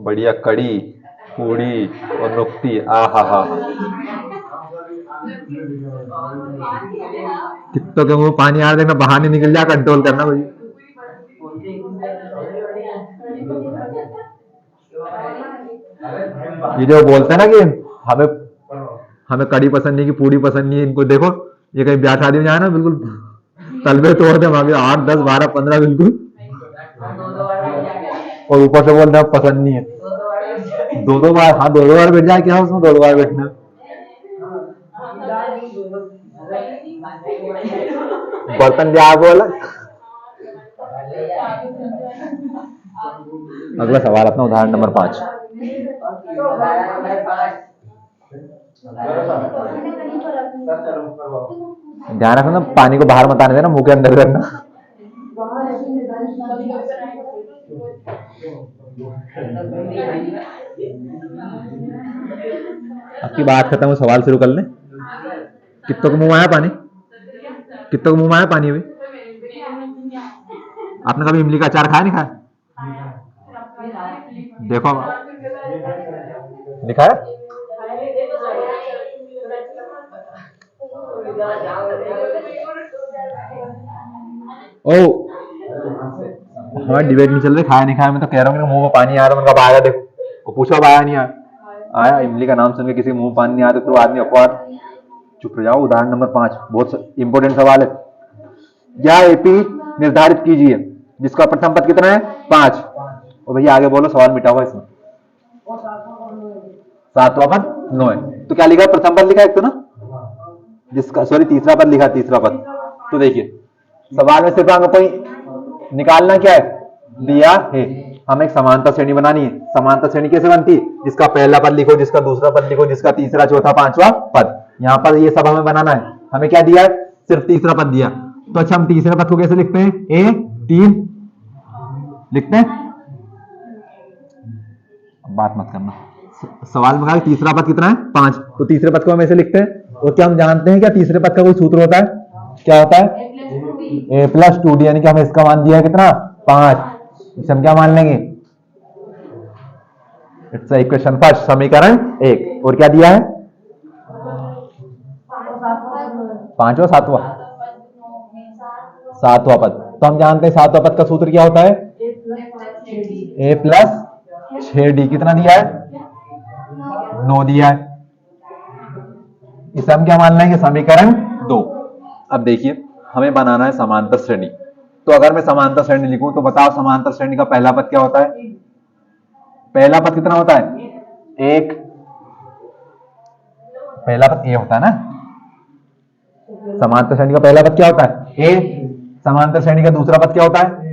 बढ़िया कड़ी पूड़ी और नुक्ती, आ हा हा। कितनों के मुंह पानी आ रहा है, बहाने निकल जा, कंट्रोल करना भाई। ये जो बोलते हैं ना कि हमें हमें कड़ी पसंद नहीं, कि पूड़ी पसंद नहीं है, इनको देखो ये कहीं ब्याह शादी में जाए ना, बिल्कुल तलबे तोड़ दे वहां 8 10 12 15 बिल्कुल, और ऊपर से बोलते हैं पसंद नहीं है। 2 बार, हाँ 2 बार बैठ जाए, क्या उसमें 2 बार बैठना। बर्तन जा बोला। अगला सवाल अपना उदाहरण नंबर 5। ध्यान रखना, पानी को बाहर मत आने देना, मुंह के अंदर करना। आपकी बात खत्म हो, सवाल शुरू कर ले। कितनों को मुंह आया पानी? कितनों को मुंह आया पानी? अभी आपने कभी इमली का अचार खाया? नहीं खाया? देखो लिखा है। ओ हाँ, डिबेट नहीं चल रही, खाया नहीं खाया, मैं तो कह रहा हूँ मुंह में पानी आ रहा है, उनका आया देखो, वो पूछो अब आया नहीं आया। आया, इमली का नाम सुन के किसी मुंह पानी नहीं आता तो आदमी अपवाद। चुप जाओ। उदाहरण नंबर 5 बहुत इंपॉर्टेंट सवाल है। यह एपी निर्धारित कीजिए जिसका प्रथम पद कितना है? 5। और भैया आगे बोलो, सवाल मिटा हुआ इसमें। 7वां पद 9 है, तो क्या लिखा? प्रथम पद लिखा है एक तो ना, जिसका सॉरी तीसरा पद लिखा, तीसरा पद। तो देखिए सवाल में सिर्फ आपको कोई निकालना क्या है, दिया है हमें एक समांतर श्रेणी बनानी है। समांतर श्रेणी कैसे बनती है? जिसका पहला पद लिखो, जिसका दूसरा पद लिखो, जिसका तीसरा चौथा पांचवा पद। यहाँ पर ये सब हमें बनाना है। हमें क्या दिया है? सिर्फ तीसरा पद दिया। तो अच्छा, हम तीसरे पद को कैसे लिखते हैं? A3 लिखते हैं। बात मत करना, सवाल में कहा तीसरा पद कितना है? 5। तो तीसरे पद को हम ऐसे लिखते हैं। और क्या हम जानते हैं क्या तीसरे पद का कोई सूत्र होता है? क्या होता है? A+2D, यानी कि हमें इसका मान दिया है कितना? 5। इसे हम क्या मान लेंगे? इट्स इक्वेशन फर्स्ट, समीकरण 1। और क्या दिया है? 5वां 7वां? 7वां पद। तो हम जानते हैं 7वां पद का सूत्र क्या होता है? ए प्लस 6d कितना दिया है? 9 दिया है। इसे हम क्या मान लेंगे? समीकरण 2। अब देखिए हमें बनाना है समांतर श्रेणी। तो अगर मैं समांतर श्रेणी लिखूं तो बताओ समांतर श्रेणी का पहला पद क्या होता है? पहला पद कितना होता है? 1। पहला पद ए होता है ना। समांतर श्रेणी का पहला पद क्या होता है? ए। समांतर श्रेणी का दूसरा पद क्या होता है?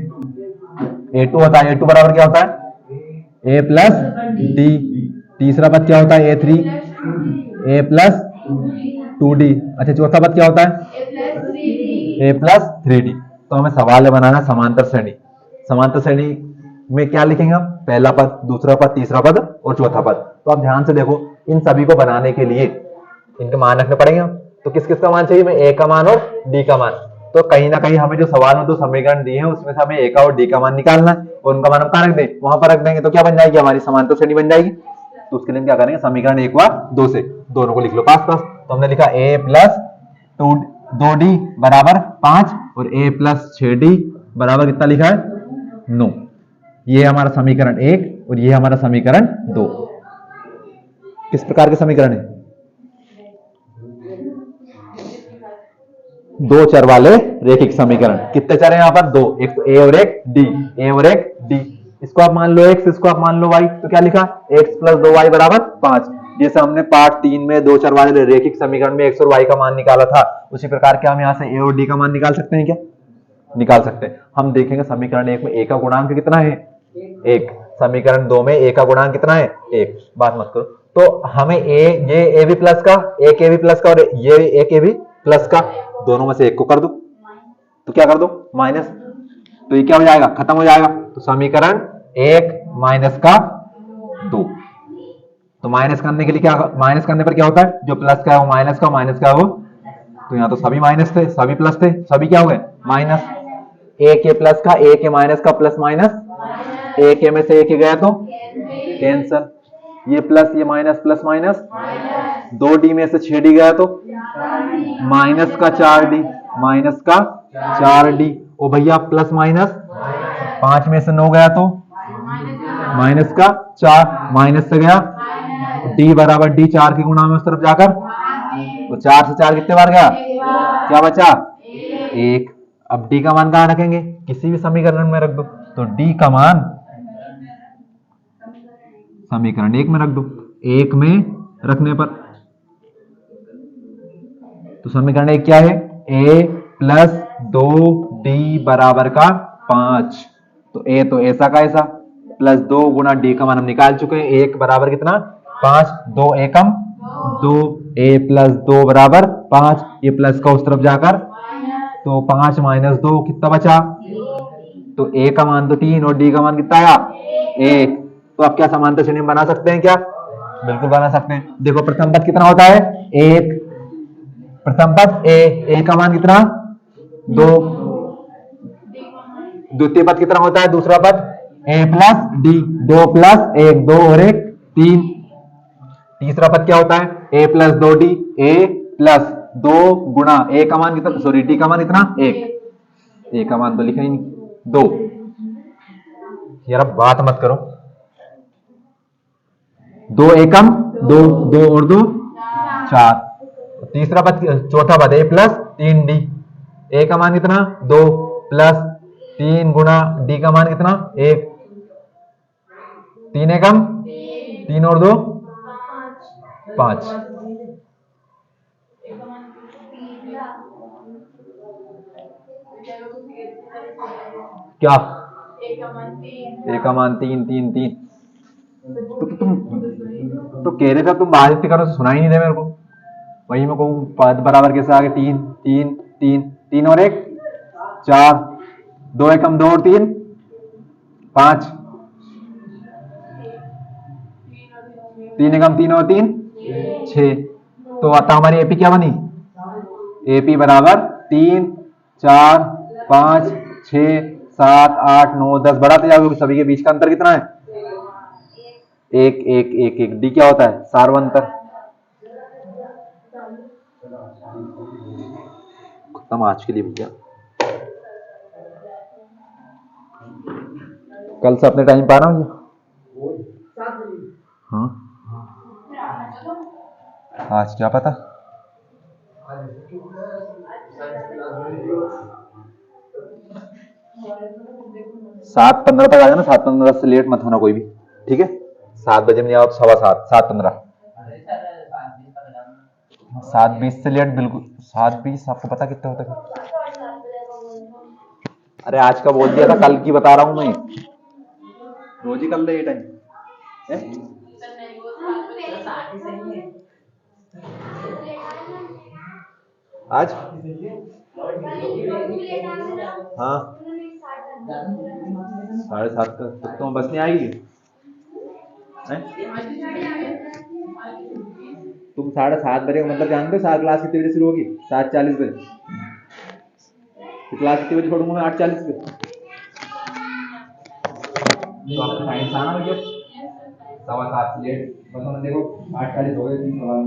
A2 होता है। A2 बराबर क्या होता है? A plus D. तीसरा पद क्या होता है? A3 A plus 2d। अच्छा चौथा पद क्या होता है? A plus 3d। तो हमें सवाल है बनाना समांतर श्रेणी। समांतर श्रेणी में क्या लिखेंगे हम? पहला पद, दूसरा पद, तीसरा पद और चौथा पद। तो आप ध्यान से देखो, इन सभी को बनाने के लिए इनके मान रखने पड़ेंगे हम। तो किस किस का मान चाहिए? में A का मान और D का मान। तो कहीं ना कहीं हमें जो सवाल में दो समीकरण दिए हैं उसमें से हमें A का और D का मान निकालना है और उनका मान हम कहाँ रख दें? वहां पर रख देंगे। तो क्या बन जाएगी? हमारी समांतर श्रेणी बन जाएगी। तो उसके लिए हम क्या करेंगे? समीकरण 1 व 2 से दोनों को लिख लो पास पास। तो हमने लिखा A प्लस 2d बराबर 5 और A प्लस 6d बराबर कितना लिखा है? 9। ये हमारा समीकरण 1 और ये हमारा समीकरण 2। किस प्रकार के समीकरण है? दो चर वाले रैखिक समीकरण। कितने चर हैं यहाँ पर? 2। एक तो ए और एक डी। ए और एक डी। इसको आप मान लो x, इसको आप मान लो y। तो क्या लिखा? x प्लस 2y बराबर 5। जैसे हमने पार्ट 3 में दो चर वाले रैखिक समीकरण में x और y का मान निकाला था, उसी प्रकार के हम यहाँ से a और d का मान निकाल सकते हैं क्या? निकाल सकते हैं। हम देखेंगे समीकरण 1 में a का गुणांक कितना है? 1। समीकरण 2 में a का गुणांक कितना है? 1। बात मत करो। तो हमें ये a भी प्लस का, एक a भी प्लस का और ये एक a भी प्लस का, दोनों में से एक को कर दो। तो क्या कर दो? माइनस। तो ये क्या हो जाएगा? खत्म हो जाएगा। तो समीकरण 1 माइनस का 2। तो माइनस करने के लिए क्या? माइनस करने पर क्या होता है? जो प्लस का है वो माइनस का, माइनस का है वो। तो यहाँ तो सभी माइनस थे, सभी प्लस थे, सभी क्या हो गए? माइनस। एक ए प्लस का, एक ए माइनस का, प्लस माइनस, एक ए में से एक ए गया तो कैंसल। ये प्लस ये माइनस, प्लस माइनस, 2d में से 6d गया तो माइनस का 4d, माइनस का 4d। ओ भैया प्लस माइनस 5 में से 9 गया तो माइनस का 4, माइनस से गया d बराबर d 4 के गुणा में उस तरफ जाकर। तो 4 से 4 कितने बार गया? क्या बचा? 1। अब d का मान कहां रखेंगे? किसी भी समीकरण में रख दो। तो d का मान समीकरण 1 में रख दो। 1 में रखने पर तो समीकरण 1 क्या है? a प्लस 2d बराबर का 5। तो a तो ऐसा का ऐसा, प्लस 2 गुना d का मान हम निकाल चुके हैं। 1 बराबर कितना? 5। 2 एकम 2। a प्लस 2 बराबर 5। ये प्लस का उस तरफ जाकर तो 5 माइनस 2 कितना बचा? तो a का मान तो 3 और d का मान कितना आया? 1। तो आप क्या समांतर श्रेणी बना सकते हैं क्या? बिल्कुल बना सकते हैं। देखो प्रथम पद कितना होता है? 1। प्रथम पद a का मान कितना? 2। द्वितीय पद कितना होता है? दूसरा पद a प्लस d। 2 प्लस 1, 2 और 1 3। तीसरा पद क्या होता है? a plus 2d। a plus 2 गुणा a का मान कितना? सॉरी d का मान कितना? 1। a का मान तो लिखा ही नहीं, 2। यार अब बात मत करो। 2 एकम 2, 2 और 2 4। तीसरा पद, चौथा पद a प्लस 3d। a का मान कितना? 2 प्लस 3 गुणा d का मान कितना? 1। 3 एकम 3 और 2 5। क्या? a का मान 3 3 3। तो तुम तो कह रहे थे तुम बाहर इतने करो, सुना ही नहीं दे मेरे को। वही मैं कहूँ पद बराबर कैसे आगे? 3 3 3, 3 और 1 4, 2 एकम 2 और 3 5, 3 एकम 3 और 3 6। तो अतः हमारी एपी क्या बनी? एपी बराबर 3 4 5 6 7 8 9 10। बढ़ाते जाओगे सभी के बीच का अंतर कितना है? 1 1 1 1। डी क्या होता है? सार्वंतर। खत्म आज के लिए भैया। कल से अपने टाइम पाना भैया। 7 बजे। हाँ आज क्या पता। 7:15 तक आ जाना, 7:15 से लेट मत होना कोई भी, ठीक है। 7 बजे में नहीं आओ तो 7:15, 7:15। 7:20 से लेट बिल्कुल, 7:20 आपको पता कितना होता है? अरे आज का बोल दिया था, कल की बता रहा हूँ मैं, रोज ही कर ले ये टाइम। आज हाँ 7:30 तक तो बस नहीं आएगी। तुम 7:30 बजे का मतलब जानते हो? क्लास कितने बजे शुरू होगी? 7:40 बजे। तो क्लास कितने बजे छोड़ूंगा मैं? 8:40 पे। तो आपका साइंस आना भैया 7:15 से लेट बस हम देखो 8:40 हो गए 3 सवाल।